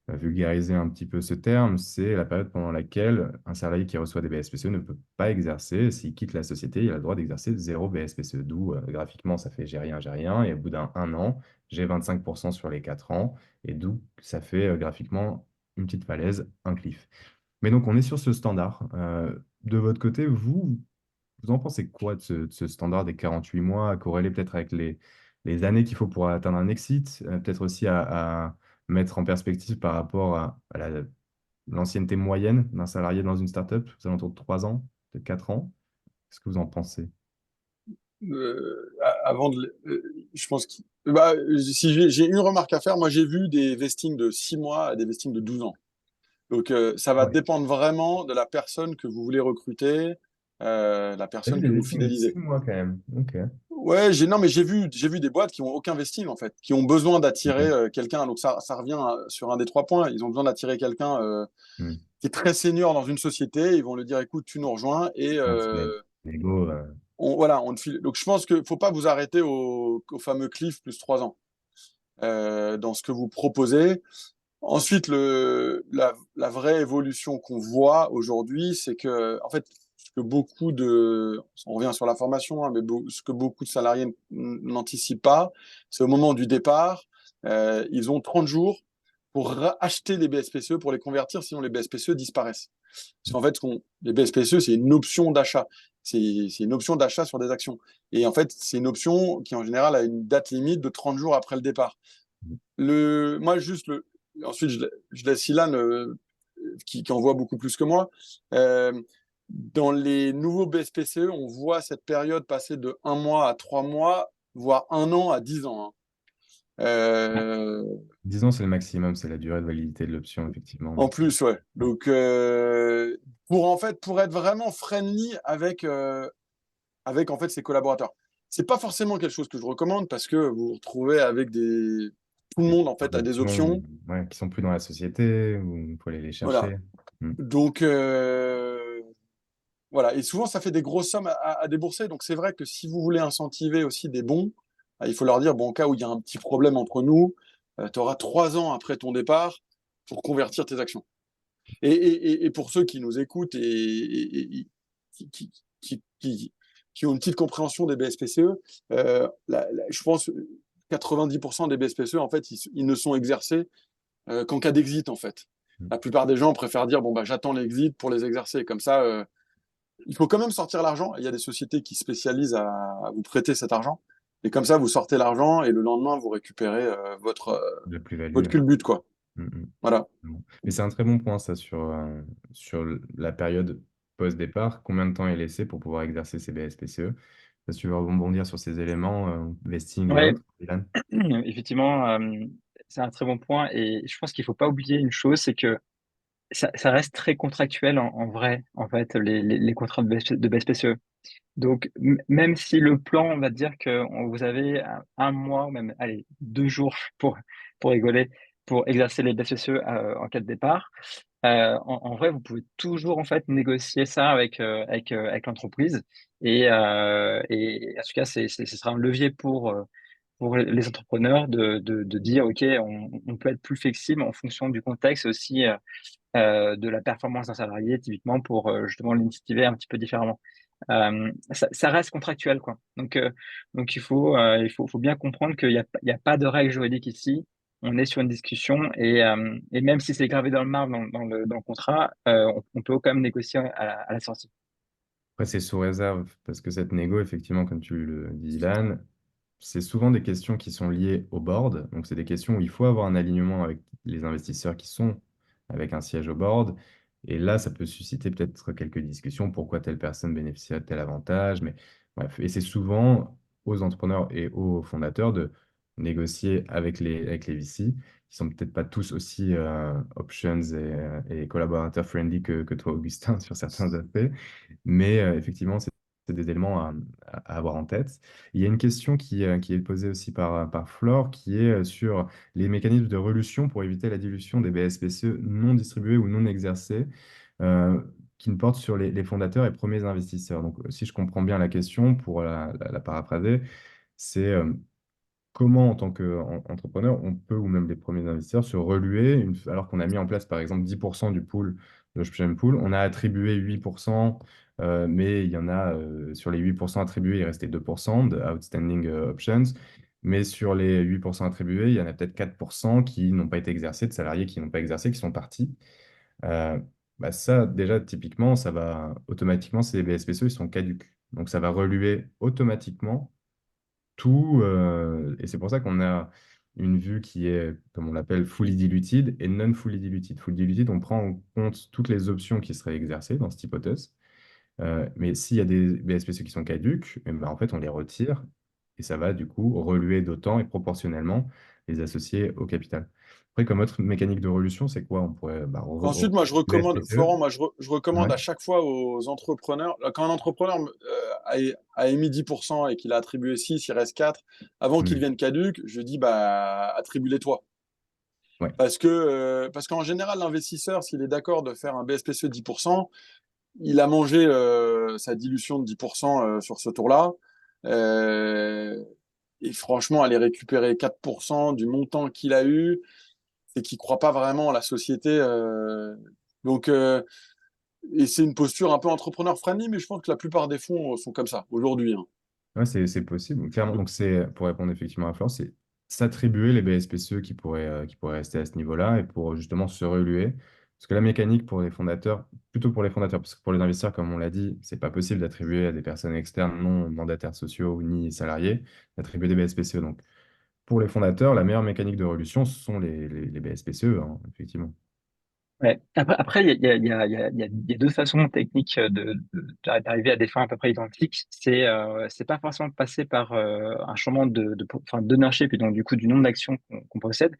vulgariser un petit peu ce terme, c'est la période pendant laquelle un salarié qui reçoit des BSPCE ne peut pas exercer. S'il quitte la société, il a le droit d'exercer zéro BSPCE. D'où, graphiquement, ça fait j'ai rien, j'ai rien. Et au bout d'un un an, j'ai 25% sur les 4 ans. Et d'où ça fait graphiquement une petite falaise, un cliff. Mais donc, on est sur ce standard. De votre côté, vous en pensez quoi de ce standard des 48 mois, à corréler peut-être avec les années qu'il faut pour atteindre un exit, peut-être aussi à mettre en perspective par rapport à l'ancienneté moyenne d'un salarié dans une startup, aux alentours de 3 ans, peut-être 4 ans. Qu'est-ce que vous en pensez? Avant je pense que si j'ai une remarque à faire, moi j'ai vu des vestings de 6 mois et des vestings de 12 ans. Donc ça va Ouais. dépendre vraiment de la personne que vous voulez recruter, la T'as vu personne des que vous vestings de 6 fidélisez. mois quand même. Ok. Ouais, non, mais j'ai vu des boîtes qui ont aucun vesting en fait, qui ont besoin d'attirer Ok. quelqu'un. Donc ça revient sur un des 3 points. Ils ont besoin d'attirer quelqu'un Hmm. qui est très senior dans une société. Ils vont lui dire, écoute, tu nous rejoins et Ah, c'est l'ego, voilà, on te file. Donc je pense qu'il faut pas vous arrêter au fameux cliff plus 3 ans dans ce que vous proposez. Ensuite, la vraie évolution qu'on voit aujourd'hui, c'est que, en fait, on revient sur la formation, hein, mais ce que beaucoup de salariés n'anticipent pas, c'est au moment du départ, ils ont 30 jours pour acheter les BSPCE, pour les convertir, sinon les BSPCE disparaissent. Parce qu'en fait, les BSPCE, c'est une option d'achat. C'est une option d'achat sur des actions. Et en fait, c'est une option qui, en général, a une date limite de 30 jours après le départ. Moi, ensuite, je laisse Ilan qui en voit beaucoup plus que moi. Euh, dans les nouveaux BSPCE, on voit cette période passer de 1 mois à 3 mois, voire 1 an à 10 ans, hein. Euh, 10 ans, c'est le maximum, c'est la durée de validité de l'option, effectivement. En Donc, plus, ouais. ouais. Donc, pour être vraiment friendly avec en fait ses collaborateurs. C'est pas forcément quelque chose que je recommande parce que vous vous retrouvez avec tout le monde en Des fait a des options options. ouais, qui sont plus dans la société, où il faut aller les Voilà. chercher. Hmm. Donc voilà. Et souvent ça fait des grosses sommes à débourser. Donc c'est vrai que si vous voulez incentiver aussi des bons, il faut leur dire bon, au cas où il y a un petit problème entre nous, tu auras 3 ans après ton départ pour convertir tes actions. Et pour ceux qui nous écoutent et qui, qui, qui ont une petite compréhension des BSPCE, je pense 90% des BSPCE, en fait, ils ne sont exercés qu'en cas d'exit, en fait. Hmm. La plupart des gens préfèrent dire, bon, bah, j'attends l'exit pour les exercer. Comme ça, il faut quand même sortir l'argent. Il y a des sociétés qui spécialisent à vous prêter cet argent. Et comme ça, vous sortez l'argent et le lendemain, vous récupérez De plus-value. votre culbute, quoi. Mm, mm. Voilà. Bon. Mais c'est un très bon point, ça, sur la période post-départ. Combien de temps est laissé pour pouvoir exercer ces BSPCE? Si tu veux rebondir sur ces éléments, vesting et Ouais, autres, Ilan? effectivement, c'est un très bon point et je pense qu'il faut pas oublier une chose, c'est que ça reste très contractuel en vrai, en fait, les contrats de BSPCE. Donc, même si le plan, on va dire que vous avez un mois, ou même, allez, 2 jours pour rigoler, pour exercer les BSPCE en cas de départ, en vrai, vous pouvez toujours en fait négocier ça avec l'entreprise et en tout cas, ce sera un levier pour les entrepreneurs de dire, OK, on peut être plus flexible en fonction du contexte aussi de la performance d'un salarié, typiquement pour justement l'incentiver un petit peu différemment. Ça reste contractuel, quoi. Donc il faut bien comprendre qu'il y a pas de règle juridique ici. On est sur une discussion et même si c'est gravé dans le marbre, dans le contrat, on peut quand même négocier à la sortie. Après, c'est sous réserve, parce que cette négo, effectivement, comme tu le dis, Ilan, c'est souvent des questions qui sont liées au board. Donc, c'est des questions où il faut avoir un alignement avec les investisseurs qui sont avec un siège au board. Et là, ça peut susciter peut-être quelques discussions, pourquoi telle personne bénéficie de tel avantage. Mais bref, et c'est souvent aux entrepreneurs et aux fondateurs de négocier avec les VC, qui sont peut-être pas tous aussi options et collaborateurs friendly que toi, Augustin, sur certains aspects. Mais effectivement, c'est des éléments à avoir en tête. Il y a une question qui est posée aussi par Flore, qui est sur les mécanismes de relution pour éviter la dilution des BSPCE non distribués ou non exercés, euh, qui ne portent sur les fondateurs et premiers investisseurs. Donc, si je comprends bien la question, pour la paraphraser, c'est comment, en tant qu'entrepreneur, on peut, ou même les premiers investisseurs, se reluer, alors qu'on a mis en place, par exemple, 10% du pool, de l'option pool, on a attribué 8%, mais il y en a, sur les 8% attribués, il restait 2% de outstanding options, mais sur les 8% attribués, il y en a peut-être 4% qui n'ont pas été exercés, de salariés qui n'ont pas exercé, qui sont partis. Euh, Bah ça, déjà, typiquement, ça va automatiquement, ces BSPCE, ils sont caducs. Donc, ça va reluer automatiquement tout, et c'est pour ça qu'on a une vue qui est, comme on l'appelle, fully diluted et non fully diluted. Fully diluted, on prend en compte toutes les options qui seraient exercées dans cette hypothèse. Mais s'il y a des BSPC qui sont caduques, eh ben, en fait, on les retire et ça va du coup reluer d'autant et proportionnellement les associer au capital. Après, comme autre mécanique de relution, c'est quoi? On pourrait Ensuite, moi, je recommande, BSPCE. Florent, moi, je Ouais. recommande à chaque fois aux entrepreneurs, là, quand un entrepreneur a émis 10% et qu'il a attribué 6, il reste 4, avant qu'il Mm. vienne caduc, je dis, bah, attribue-les toi. Ouais. Parce qu'en général, l'investisseur, s'il est d'accord de faire un BSPCE 10%, il a mangé sa dilution de 10% sur ce tour-là. Euh, et franchement, aller récupérer 4% du montant qu'il a eu, c'est qu'il ne croit pas vraiment à la société. Donc, et c'est une posture un peu entrepreneur-friendly, mais je pense que la plupart des fonds sont comme ça aujourd'hui, hein. Ouais, c'est possible, clairement. Donc, c'est, pour répondre effectivement à Flore, c'est s'attribuer les BSPCE qui pourraient rester à ce niveau-là et pour justement se reluer. Parce que la mécanique pour les fondateurs, plutôt pour les fondateurs, parce que pour les investisseurs, comme on l'a dit, c'est pas possible d'attribuer à des personnes externes non mandataires sociaux ni salariés, d'attribuer des BSPCE. Donc, pour les fondateurs, la meilleure mécanique de relution, ce sont les BSPCE, hein, effectivement. Ouais. Après, il y a deux façons techniques d'arriver à des fins à peu près identiques. C'est pas forcément de passer par un changement enfin, d'ownership et donc du coup du nombre d'actions qu'on possède,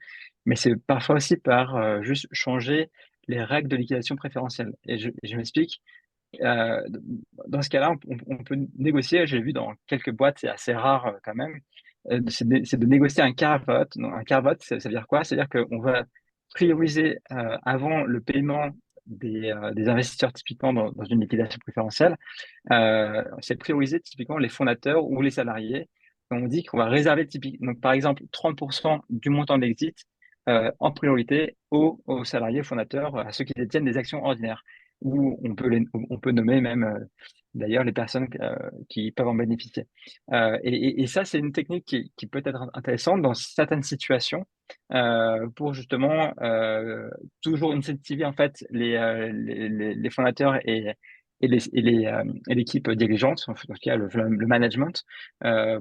mais c'est parfois aussi par juste changer les règles de liquidation préférentielle. Et je m'explique. Euh, dans ce cas-là, on peut négocier. J'ai vu dans quelques boîtes, c'est assez rare quand même. C'est de négocier un carve-out. Donc, un carve-out, ça veut dire quoi? C'est-à-dire qu'on va prioriser avant le paiement des investisseurs typiquement dans une liquidation préférentielle. C'est prioriser typiquement les fondateurs ou les salariés. On dit qu'on va réserver typiquement, donc par exemple, 30% du montant de l'exit en priorité aux salariés fondateurs, à ceux qui détiennent des actions ordinaires. Ou on peut nommer même d'ailleurs les personnes qui peuvent en bénéficier. Et ça, c'est une technique qui peut être intéressante dans certaines situations pour justement toujours incentiver en fait les fondateurs et l'équipe dirigeante, en tout cas le management,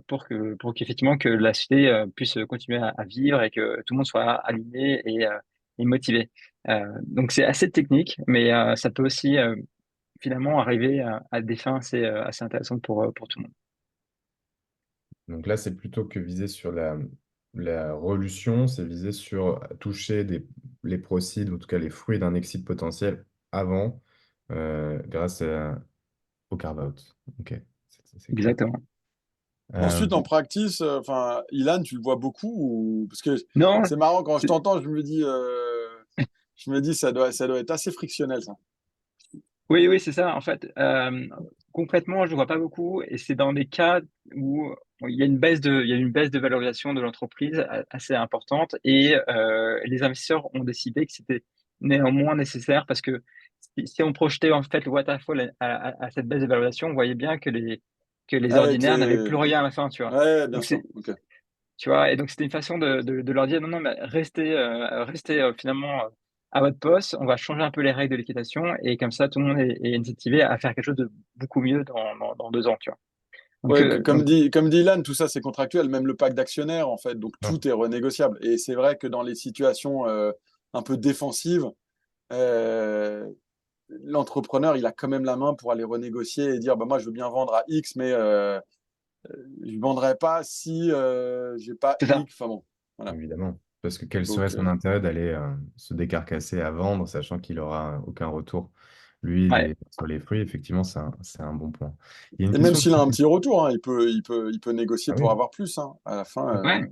pour qu'effectivement que la société puisse continuer à vivre et que tout le monde soit aligné et motivé. Donc c'est assez technique, mais ça peut aussi finalement arriver à des fins assez intéressantes pour tout le monde. Donc là, c'est plutôt que viser sur la relution, c'est visé sur toucher les proceeds, ou en tout cas les fruits d'un exit potentiel avant, grâce au carve-out. Ok, c'est clair. Exactement. Euh, Ensuite, en practice, enfin, Ilan, tu le vois beaucoup parce que Non, c'est marrant quand je t'entends, je me dis ça doit être assez frictionnel ça. oui, oui, c'est ça. En fait, concrètement, je ne vois pas beaucoup, et c'est dans des cas où il y a une baisse de valorisation de l'entreprise assez importante, et les investisseurs ont décidé que c'était néanmoins nécessaire parce que si on projetait en fait le waterfall à cette baisse de valorisation, on voyait bien que les Avec ordinaires n'avaient les, plus rien à la fin, tu vois. ouais, bien Donc sûr. c'est Ok. Tu vois, et donc c'était une façon de leur dire non, non, mais restez finalement à votre poste, on va changer un peu les règles de l'équitation, et comme ça, tout le monde est incentivé à faire quelque chose de beaucoup mieux dans 2 ans, tu vois. Donc, Ouais, comme dit Ilan, tout ça c'est contractuel, même le pacte d'actionnaires en fait, donc non, tout est renégociable. Et c'est vrai que dans les situations un peu défensives, euh, l'entrepreneur il a quand même la main pour aller renégocier et dire bah moi je veux bien vendre à X, mais je ne vendrai pas si j'ai pas c'est ça. X. Enfin bon, voilà. évidemment. Parce que quel serait Donc, son intérêt d'aller se décarcasser à vendre, sachant qu'il aura aucun retour, lui, Ouais, sur les fruits, effectivement, c'est un bon point. Il y a une et même question. s'il a un petit retour, hein, il peut négocier Ah pour oui, avoir plus, hein. À la fin, ouais,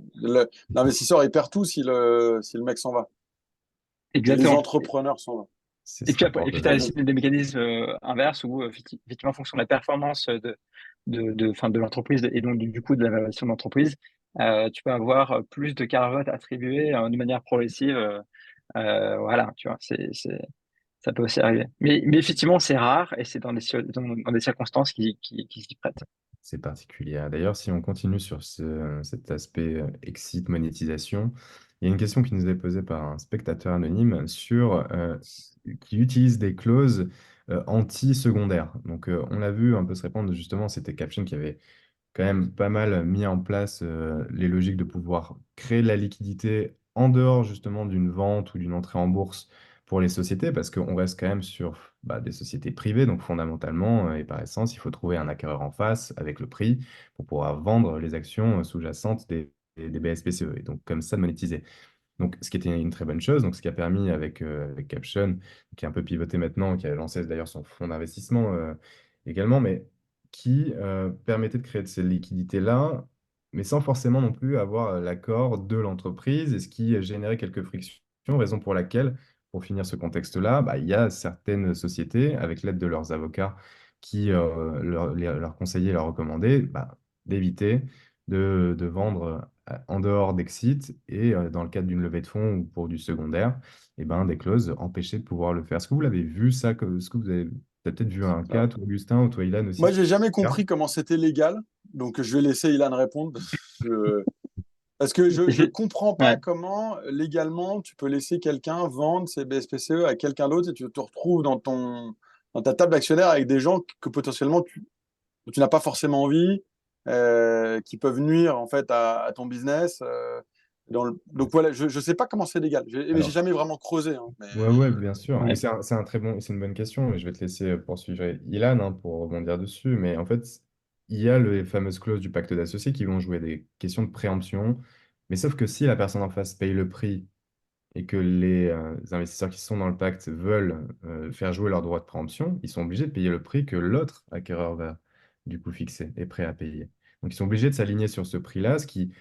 l'investisseur il perd tout si le mec s'en va. Si les exactement. entrepreneurs s'en vont. c'est Et ce puis, rapport et de puis tu as aussi force. des mécanismes inverses où, effectivement, en fonction de la performance enfin, de l'entreprise, et donc du coup de la valorisation de l'entreprise, tu peux avoir plus de carve attribuées de manière progressive. Voilà, tu vois, ça peut aussi arriver. Mais effectivement, c'est rare, et c'est dans des circonstances qui s'y prêtent. C'est particulier. D'ailleurs, si on continue sur cet aspect exit, monétisation, il y a une question qui nous est posée par un spectateur anonyme qui utilise des clauses anti-secondaires. Donc, on l'a vu un peu se répandre, justement, c'était Caption qui avait quand même pas mal mis en place les logiques de pouvoir créer de la liquidité en dehors justement d'une vente ou d'une entrée en bourse pour les sociétés, parce qu'on reste quand même sur des sociétés privées, donc fondamentalement et par essence, il faut trouver un acquéreur en face avec le prix pour pouvoir vendre les actions sous-jacentes des BSPCE, et donc comme ça de monétiser. Donc, ce qui était une très bonne chose, donc ce qui a permis avec Caption, qui est un peu pivoté maintenant, qui a lancé d'ailleurs son fonds d'investissement également, mais qui permettait de créer de ces liquidités-là, mais sans forcément non plus avoir l'accord de l'entreprise, et ce qui générait quelques frictions, raison pour laquelle, pour finir ce contexte-là, il y a certaines sociétés, avec l'aide de leurs avocats, qui leur conseillaient, leur recommandaient d'éviter de vendre en dehors d'Exit, et dans le cadre d'une levée de fonds ou pour du secondaire, des clauses empêchaient de pouvoir le faire. Est-ce que vous l'avez vu ça? Est-ce que vous avez t'as peut-être vu un cas, Alors, toi Augustin ou toi Ilan aussi moi, sur j'ai jamais ce cas? compris comment c'était légal, donc je vais laisser Ilan répondre. Je- Parce que Et je comprends pas ouais. comment légalement tu peux laisser quelqu'un vendre ses BSPCE à quelqu'un d'autre et tu te retrouves dans ta table d'actionnaires avec des gens que potentiellement tu n'as pas forcément envie, qui peuvent nuire en fait à ton business. Donc voilà, je ne sais pas comment c'est légal. Mais j'ai Alors, jamais vraiment creusé, hein, mais ouais, ouais, bien sûr. Mais Ouais. c'est un très bon, c'est une bonne question. Et je vais te laisser poursuivre Ilan pour rebondir dessus. Mais en fait, il y a les fameuses clauses du pacte d'associés qui vont jouer des questions de préemption. Mais sauf que si la personne en face paye le prix et que les investisseurs qui sont dans le pacte veulent faire jouer leur droit de préemption, ils sont obligés de payer le prix que l'autre acquéreur va du coup fixer, est prêt à payer. Donc ils sont obligés de s'aligner sur ce prix-là, ce qui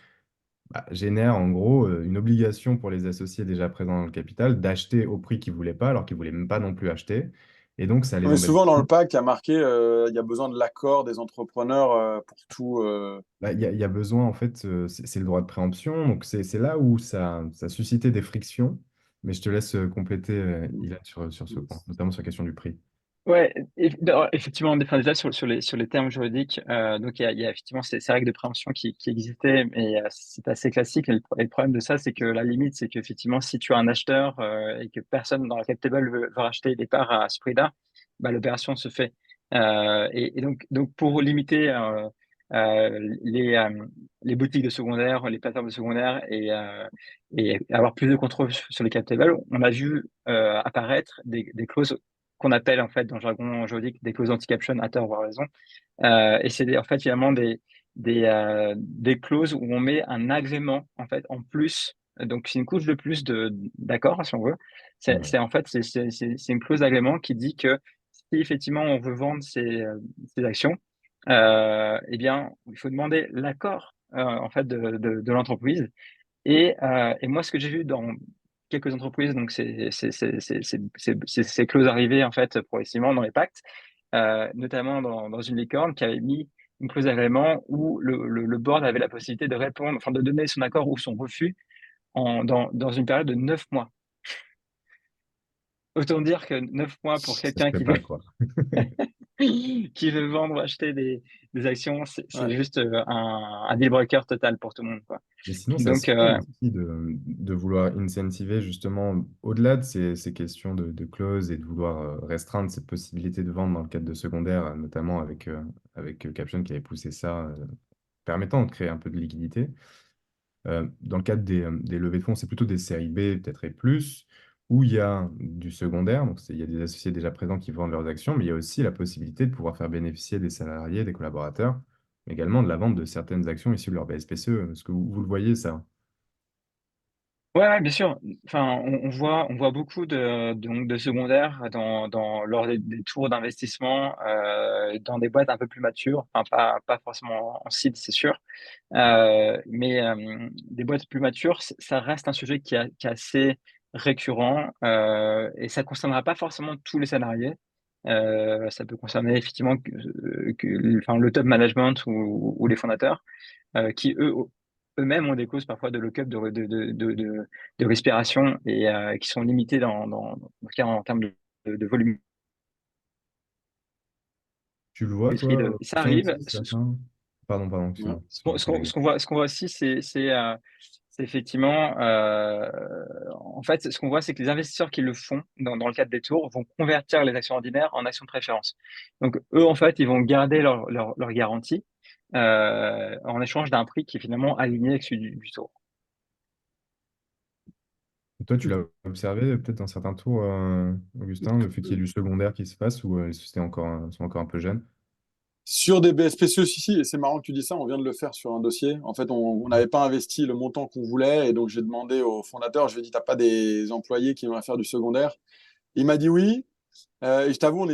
génère en gros une obligation pour les associés déjà présents dans le capital d'acheter au prix qu'ils ne voulaient pas, alors qu'ils ne voulaient même pas non plus acheter. Et donc ça les mais embête souvent dans le beaucoup. pacte, il y a marqué il y a besoin de l'accord des entrepreneurs pour tout. Il y a besoin, en fait, c'est le droit de préemption, donc c'est là où ça a suscité des frictions. Mais je te laisse compléter, Ilan, sur ce point, notamment sur la question du prix. Ouais, effectivement, enfin, déjà sur les termes juridiques, donc il y a effectivement ces règles de préemption qui existaient, mais c'est assez classique. Et le problème de ça, c'est que la limite, c'est qu'effectivement, si tu as un acheteur et que personne dans la cap table veut racheter des parts à ce prix-là, l'opération se fait. Et donc pour limiter les boutiques de secondaire, les plateformes de secondaire, et avoir plus de contrôle sur les cap tables, on a vu apparaître des clauses qu'on appelle en fait dans le jargon juridique des clauses anti-caption à tort ou à raison. Et c'est en fait finalement des clauses où on met un agrément en fait en plus. Donc c'est une couche de plus d'accord, si on veut. Ouais. En fait c'est une clause d'agrément qui dit que si effectivement on veut vendre ces actions, eh bien il faut demander l'accord en fait de l'entreprise. Et moi ce que j'ai vu dans quelques entreprises, donc ces clauses arrivées en fait progressivement dans les pactes, notamment dans une licorne qui avait mis une clause d'agrément où le board avait la possibilité de répondre, enfin de donner son accord ou son refus dans une période de 9 mois. Autant dire que 9 mois pour Ça se quelqu'un fait pas, quoi. qui veut vendre ou acheter des actions, c'est Ouais. juste un deal breaker total pour tout le monde, quoi. Et sinon, ça se Donc, fait aussi de vouloir incentiver justement, au-delà de ces questions de clauses et de vouloir restreindre cette possibilité de vendre dans le cadre de secondaire, notamment avec Caption qui avait poussé ça, permettant de créer un peu de liquidité. Dans le cadre des levées de fonds, c'est plutôt des séries B, peut-être et plus, où il y a du secondaire, donc il y a des associés déjà présents qui vendent leurs actions, mais il y a aussi la possibilité de pouvoir faire bénéficier des salariés, des collaborateurs, mais également de la vente de certaines actions issues de leur BSPCE. Est-ce que vous le voyez, ça? ouais, ouais, bien sûr. Enfin, on voit beaucoup donc de secondaires lors des tours d'investissement dans des boîtes un peu plus matures. Enfin, pas forcément en seed, c'est sûr. Mais des boîtes plus matures, ça reste un sujet qui est assez récurrent et ça ne concernera pas forcément tous les salariés. Ça peut concerner effectivement enfin, le top management ou les fondateurs qui eux-mêmes ont des causes parfois de lock-up, de respiration et qui sont limitées en termes de volume. Tu le vois, L'esprit toi, ça Christian, arrive. aussi, certains? Pardon, Ouais. excuse-moi. Je t'ai Ce qu'on voit aussi, c'est effectivement, en fait, ce qu'on voit, c'est que les investisseurs qui le font dans le cadre des tours vont convertir les actions ordinaires en actions de préférence. Donc, eux, en fait, ils vont garder leur garantie en échange d'un prix qui est finalement aligné avec celui du tour. Toi, tu l'as observé peut-être dans certains tours, Augustin, le fait qu'il y ait du secondaire qui se fasse ou ils sont encore un peu jeunes? Sur des BSPCE, si, et c'est marrant que tu dis ça, on vient de le faire sur un dossier. En fait, on n'avait pas investi le montant qu'on voulait, et donc j'ai demandé au fondateur, je lui ai dit, t'as pas des employés qui aimeraient faire du secondaire? Il m'a dit oui. Et je t'avoue,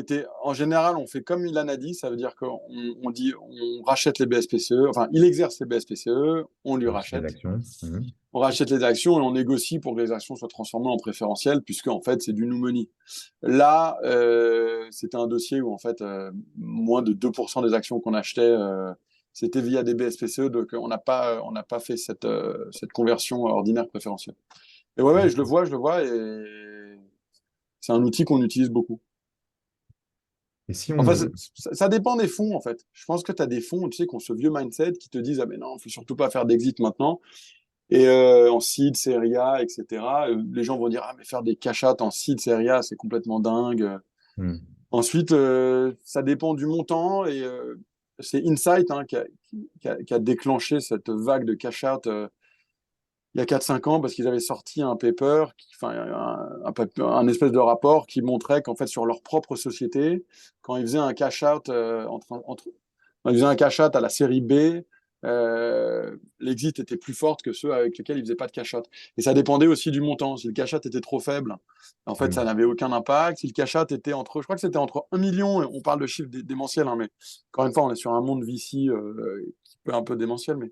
en général, on fait comme Ilan a dit, ça veut dire qu'on dit, on rachète les BSPCE, enfin, il exerce les BSPCE, on lui Pour acheter des rachète. actions. Mhm. On rachète les actions et on négocie pour que les actions soient transformées en préférentielles, puisque en fait, c'est du new money. Là, c'était un dossier où en fait, moins de 2% des actions qu'on achetait, c'était via des BSPCE, donc on n'a pas fait cette conversion ordinaire préférentielle. Et ouais, je le vois, et c'est un outil qu'on utilise beaucoup. Et si Enfin, on... ça dépend des fonds, en fait. Je pense que tu as des fonds, tu sais, qui ont ce vieux mindset qui te disent, ah mais non, il faut surtout pas faire d'exit maintenant. Et en seed, série A, etc. Les gens vont dire, ah mais faire des cash out en seed, série A, c'est complètement dingue. Hmm. Ensuite, ça dépend du montant et c'est Insight hein, qui a déclenché cette vague de cash out il y a 4 5 ans parce qu'ils avaient sorti un paper, un espèce de rapport qui montrait qu'en fait, sur leur propre société, quand ils faisaient un cash out, quand ils faisaient un cash out à la série B, l'exit était plus forte que ceux avec lesquels ils faisaient pas de cash out. Et ça dépendait aussi du montant. Si le cash out était trop faible, en fait, ça Hmm. n'avait aucun impact. Si le cash out était entre, je crois que c'était entre 1 million, on parle de chiffres démentiels, hein, mais encore une fois, on est sur un monde VC qui peut un peu démentiel, mais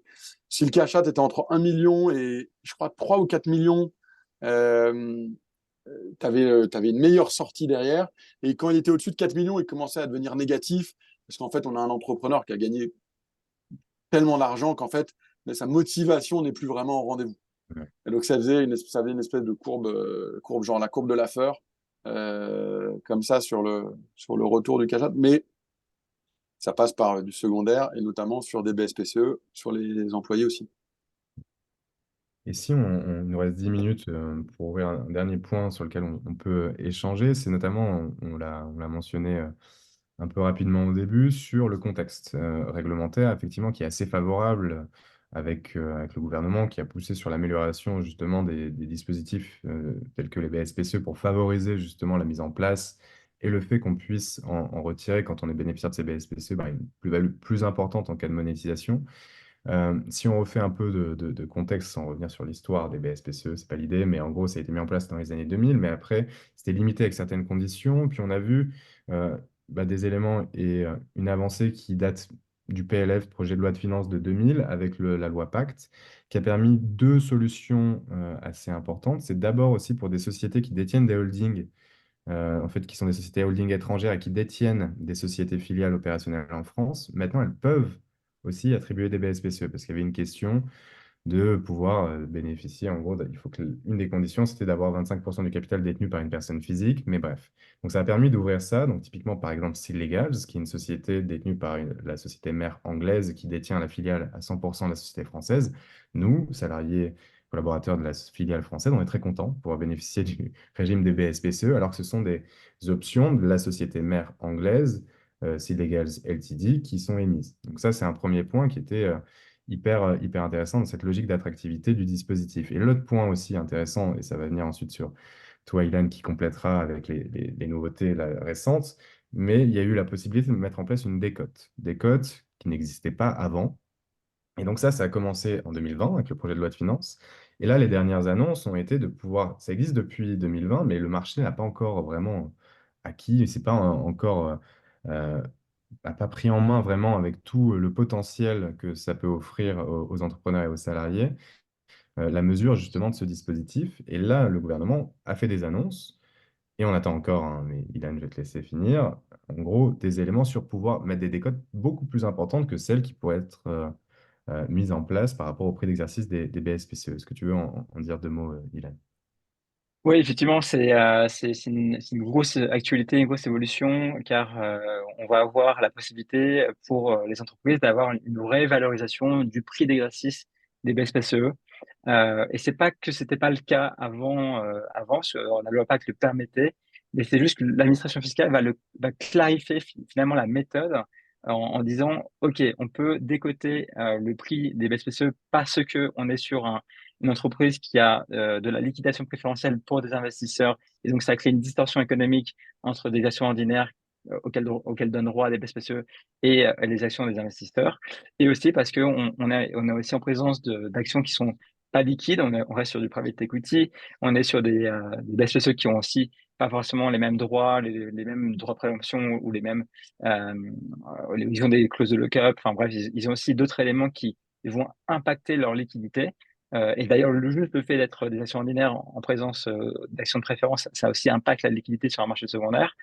si le cash out était entre 1 million et je crois 3 ou 4 millions, euh, tu avais une meilleure sortie derrière. Et quand il était au-dessus de 4 millions, il commençait à devenir négatif parce qu'en fait, on a un entrepreneur qui a gagné tellement d'argent qu'en fait, sa motivation n'est plus vraiment au rendez-vous. Ouais. Et donc, ça faisait une espèce de courbe genre la courbe de Laffer, comme ça sur le retour du cash out. Mais ça passe par du secondaire et notamment sur des BSPCE, sur les employés aussi. Et si il nous reste 10 minutes pour ouvrir un dernier point sur lequel on peut échanger, c'est notamment, on l'a mentionné un peu rapidement au début, sur le contexte réglementaire, effectivement, qui est assez favorable avec le gouvernement qui a poussé sur l'amélioration justement des dispositifs tels que les BSPCE pour favoriser justement la mise en place et le fait qu'on puisse en retirer quand on est bénéficiaire de ces BSPCE, bah, une plus-value plus importante en cas de monétisation. Si on refait un peu de contexte sans revenir sur l'histoire des BSPCE, c'est pas l'idée, mais en gros, ça a été mis en place dans les années 2000, mais après, c'était limité avec certaines conditions. Puis on a vu des éléments et une avancée qui date du PLF, projet de loi de finances de 2000, avec la loi Pacte, qui a permis deux solutions assez importantes. C'est d'abord aussi pour des sociétés qui détiennent des holdings, en fait, qui sont des sociétés holding étrangères et qui détiennent des sociétés filiales opérationnelles en France. Maintenant, elles peuvent aussi attribuer des BSPCE parce qu'il y avait une question de pouvoir bénéficier. En gros, il faut que une des conditions, c'était d'avoir 25% du capital détenu par une personne physique, mais bref. Donc, ça a permis d'ouvrir ça. Donc, typiquement, par exemple, Seal Legals, qui est une société détenue par la société mère anglaise qui détient la filiale à 100% de la société française. Nous, salariés, collaborateurs de la filiale française, on est très contents de pouvoir bénéficier du régime des BSPCE, alors que ce sont des options de la société mère anglaise, Seal Legals Ltd, qui sont émises. Donc, ça, c'est un premier point qui était hyper intéressant dans cette logique d'attractivité du dispositif. Et l'autre point aussi intéressant, et ça va venir ensuite sur toi, Ilan, qui complétera avec les nouveautés récentes, mais il y a eu la possibilité de mettre en place une décote. Décote qui n'existait pas avant. Et donc ça a commencé en 2020 avec le projet de loi de finances. Et là, les dernières annonces ont été de pouvoir, ça existe depuis 2020, mais le marché n'a pas encore vraiment acquis, c'est pas encore n'a pas pris en main vraiment avec tout le potentiel que ça peut offrir aux entrepreneurs et aux salariés, la mesure justement de ce dispositif. Et là, le gouvernement a fait des annonces, et on attend encore, hein, mais Ilan, je vais te laisser finir, en gros, des éléments sur pouvoir mettre des décotes beaucoup plus importantes que celles qui pourraient être mises en place par rapport au prix d'exercice des BSPCE. Est-ce que tu veux en dire deux mots, Ilan? Oui, effectivement, c'est une grosse actualité, une grosse évolution, car on va avoir la possibilité pour les entreprises d'avoir une vraie valorisation du prix d'exercice des BSPCE. Et c'est pas que c'était pas le cas avant, la loi PAC le permettait, mais c'est juste que l'administration fiscale va clarifier finalement la méthode en disant, OK, on peut décoter le prix des BSPCE parce que on est sur une entreprise qui a de la liquidation préférentielle pour des investisseurs, et donc ça crée une distorsion économique entre des actions ordinaires auxquelles donnent droit des BSPCE et les actions des investisseurs, et aussi parce qu'on on est aussi en présence d'actions qui sont pas liquide, on reste sur du private equity, on est sur des BSPCE qui ont aussi pas forcément les mêmes droits, les mêmes droits de préemption ou euh, ils ont des clauses de lock-up, enfin bref, ils ont aussi d'autres éléments qui vont impacter leur liquidité. Et d'ailleurs, juste le fait d'être des actions ordinaires en présence d'actions de préférence, ça aussi impacte la liquidité sur un marché secondaire.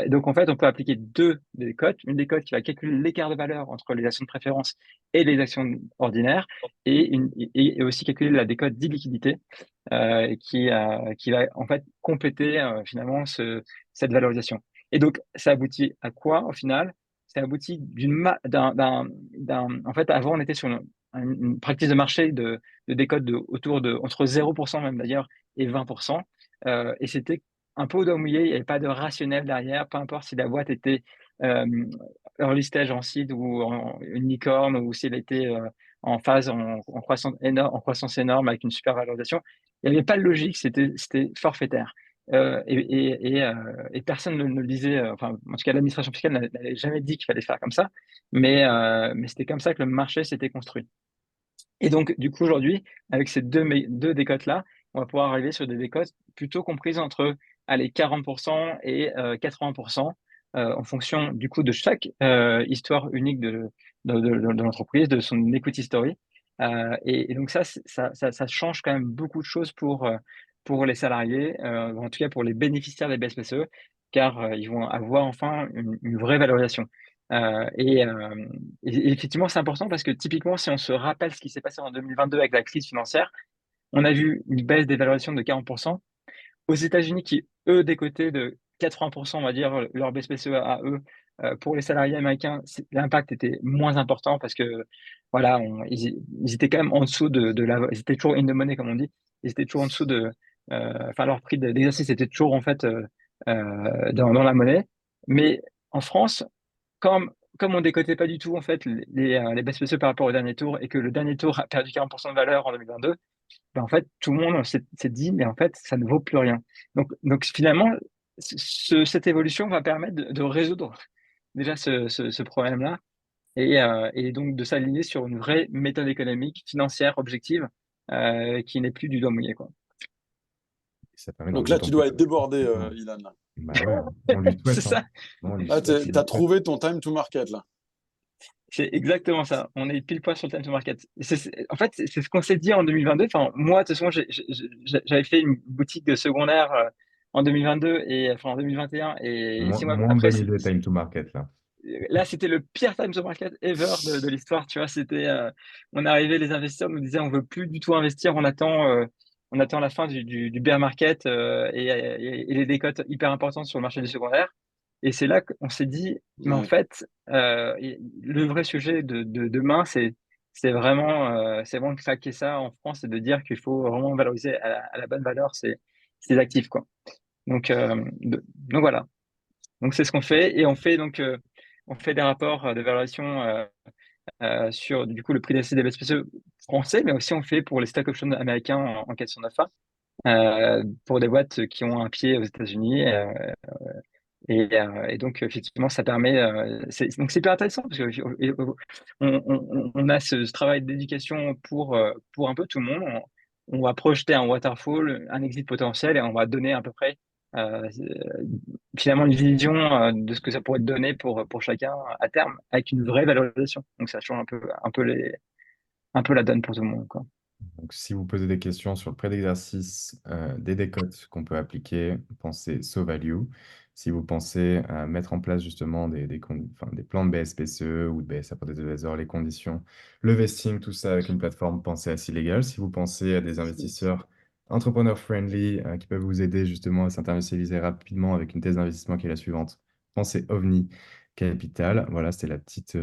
Donc en fait, on peut appliquer deux décotes, une décote qui va calculer l'écart de valeur entre les actions de préférence et les actions ordinaires, et aussi calculer la décote d'illiquidité qui va en fait compléter finalement cette valorisation. Et donc, ça aboutit à quoi au final? Ça aboutit en fait, avant, on était sur une pratique de marché de décote autour de entre 0% même d'ailleurs et 20%. Et c'était un peu au doigt mouillé, il n'y avait pas de rationnel derrière, peu importe si la boîte était euh, early stage en seed ou en unicorn, ou s'il était en phase en croissance énorme avec une super valorisation. Il n'y avait pas de logique, c'était forfaitaire. Et personne ne le disait, enfin, en tout cas, l'administration fiscale n'avait jamais dit qu'il fallait faire comme ça, mais c'était comme ça que le marché s'était construit. Et donc, du coup, aujourd'hui, avec ces deux décotes-là, on va pouvoir arriver sur des décotes plutôt comprises entre allez, 40% et 80%, en fonction du coup de chaque histoire unique de l'entreprise, de son equity story. Et donc ça change quand même beaucoup de choses pour les salariés, en tout cas pour les bénéficiaires des BSPCE, car ils vont avoir enfin une vraie valorisation. Et effectivement, c'est important parce que typiquement, si on se rappelle ce qui s'est passé en 2022 avec la crise financière, on a vu une baisse des valorisations de 40%. Aux États-Unis, qui eux décotaient de 80%, on va dire, leur BSPCE à eux, pour les salariés américains, l'impact était moins important parce que voilà, ils étaient quand même en dessous ils étaient toujours in the money, comme on dit, ils étaient toujours en dessous enfin, leur prix d'exercice était toujours en fait dans la monnaie. Mais en France, comme on décotait pas du tout en fait les BSPCE par rapport au dernier tour, et que le dernier tour a perdu 40% de valeur en 2022, ben en fait tout le monde s'est dit mais en fait ça ne vaut plus rien. Donc finalement cette évolution va permettre de résoudre déjà ce problème-là et donc de s'aligner sur une vraie méthode économique, financière, objective, qui n'est plus du doigt mouillé, quoi. Ça permet Donc là, d'autant tu plus dois être débordé, de... Ilan, là. Bah ouais, on lui C'est souhaite, hein. ça, On lui Ah, souhaite, on t'as lui souhaite. trouvé ton time to market, là. c'est exactement ça. On est pile poil sur le time to market. En fait, c'est ce qu'on s'est dit en 2022. Enfin, moi, de toute façon, j'avais fait une boutique de secondaire en 2022 enfin en 2021 et Moins, 6 mois moins après, bonne idée, time to market, là. là, c'était le pire time to market ever de l'histoire. Tu vois, on est arrivé, les investisseurs nous disaient, on veut plus du tout investir, on attend la fin du bear market et les décotes hyper importantes sur le marché du secondaire. Et c'est là qu'on s'est dit, mais en Ouais. fait, le vrai sujet de demain, c'est vraiment de craquer ça en France et de dire qu'il faut vraiment valoriser à la bonne valeur ces actifs, quoi. Donc, donc voilà. Donc c'est ce qu'on fait et on fait des rapports de valorisation sur du coup le prix d'essai des BSPCE français, mais aussi on fait pour les stock options américains en 409A pour des boîtes qui ont un pied aux États-Unis. Et donc effectivement ça permet donc c'est hyper intéressant parce que on a ce travail d'éducation pour un peu tout le monde. On va projeter un waterfall, un exit potentiel et on va donner à peu près finalement une vision de ce que ça pourrait te donner pour chacun à terme, avec une vraie valorisation. Donc ça change un peu la donne pour tout le monde, quoi. Donc, si vous posez des questions sur le prêt d'exercice, des décotes qu'on peut appliquer, pensez SoValue. Si vous pensez à mettre en place justement enfin, des plans de BSPCE ou de BSA pour des advisors, les conditions, le vesting, tout ça avec une plateforme, pensez à Silegal. Si vous pensez à des investisseurs entrepreneurs friendly qui peuvent vous aider justement à s'internationaliser rapidement avec une thèse d'investissement qui est la suivante, pensez OVNI Capital. Voilà, c'était la petite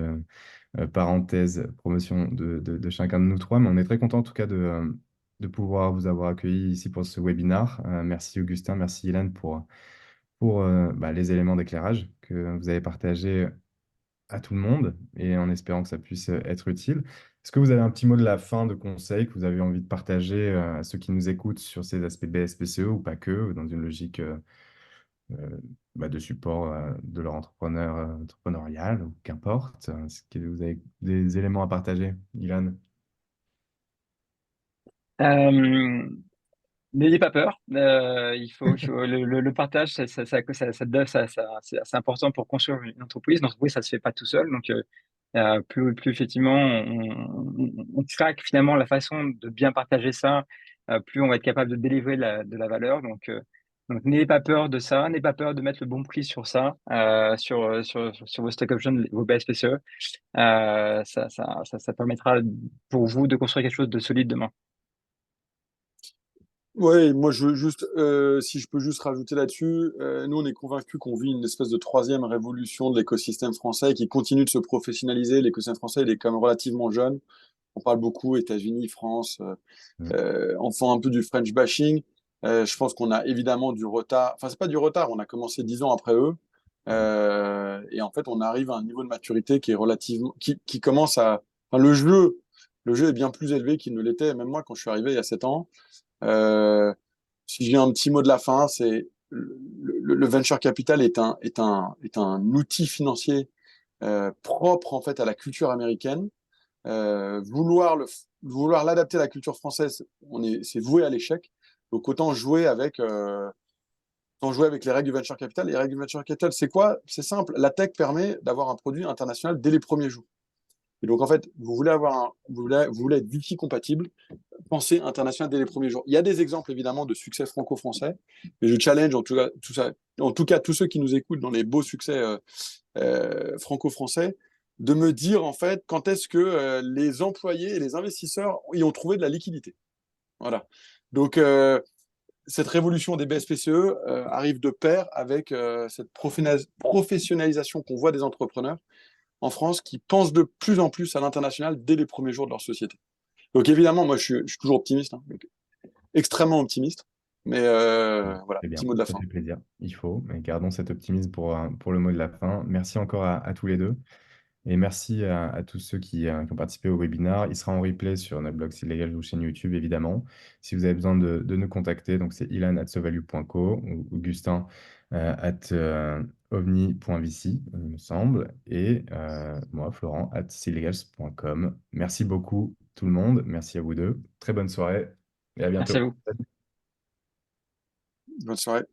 parenthèse, promotion de chacun de nous trois, mais on est très content en tout cas de pouvoir vous avoir accueilli ici pour ce webinar. Merci Augustin, merci Ilan pour bah, les éléments d'éclairage que vous avez partagés à tout le monde et en espérant que ça puisse être utile. Est-ce que vous avez un petit mot de la fin de conseil que vous avez envie de partager à ceux qui nous écoutent sur ces aspects BSPCE ou pas que, dans une logique bah, de support de leur entrepreneur entrepreneurial ou qu'importe. Est-ce que vous avez des éléments à partager, Ilan? Euh, N'ayez pas peur. Le partage, c'est important pour construire une entreprise. Une entreprise, ça se fait pas tout seul. Donc, plus effectivement on traque finalement la façon de bien partager ça, plus on va être capable de délivrer de la valeur. Donc n'ayez pas peur de ça, n'ayez pas peur de mettre le bon prix sur ça, sur vos stock options, vos BSPCE. Ça permettra pour vous de construire quelque chose de solide demain. Ouais, moi je veux juste, si je peux juste rajouter là-dessus, nous on est convaincus qu'on vit une espèce de troisième révolution de l'écosystème français qui continue de se professionnaliser. L'écosystème français il est quand même relativement jeune. On parle beaucoup États-Unis, France, Mm. on fait un peu du French bashing. Je pense qu'on a évidemment du retard. Enfin, c'est pas du retard, on a commencé 10 ans après eux. Et en fait, on arrive à un niveau de maturité qui est relativement, qui commence à. Enfin, le jeu est bien plus élevé qu'il ne l'était, même moi quand je suis arrivé il y a 7 ans. Euh, si j'ai un petit mot de la fin, c'est le venture capital est un outil financier propre en fait à la culture américaine. Vouloir l'adapter à la culture française, c'est voué à l'échec. Donc autant jouer avec les règles du venture capital. Les règles du venture capital, c'est quoi? C'est simple. La tech permet d'avoir un produit international dès les premiers jours. Et donc, en fait, vous voulez être Wi-Fi compatible, pensez international dès les premiers jours. Il y a des exemples, évidemment, de succès franco-français, mais je challenge, en tout cas, tous ceux qui nous écoutent dans les beaux succès franco-français, de me dire, en fait, quand est-ce que les employés et les investisseurs y ont trouvé de la liquidité. Voilà. Donc, cette révolution des BSPCE arrive de pair avec cette professionnalisation qu'on voit des entrepreneurs en France qui pensent de plus en plus à l'international dès les premiers jours de leur société. Donc évidemment, moi je suis toujours optimiste, hein, donc, extrêmement optimiste, mais voilà, C'est petit bien, mot de la ça fin. fait plaisir. Il faut, mais gardons cet optimisme pour le mot de la fin. Merci encore à tous les deux. Et merci à tous ceux qui ont participé au webinar. Il sera en replay sur notre blog S'il Légal ou chaîne YouTube, évidemment. Si vous avez besoin de nous contacter, donc c'est ilan@sovalue.co ou Augustin at ovni.vc, il me semble, et moi, Florent, at sillegals.com. Merci beaucoup, tout le monde. Merci à vous deux. Très bonne soirée et à Merci à bientôt. vous. Bonne soirée.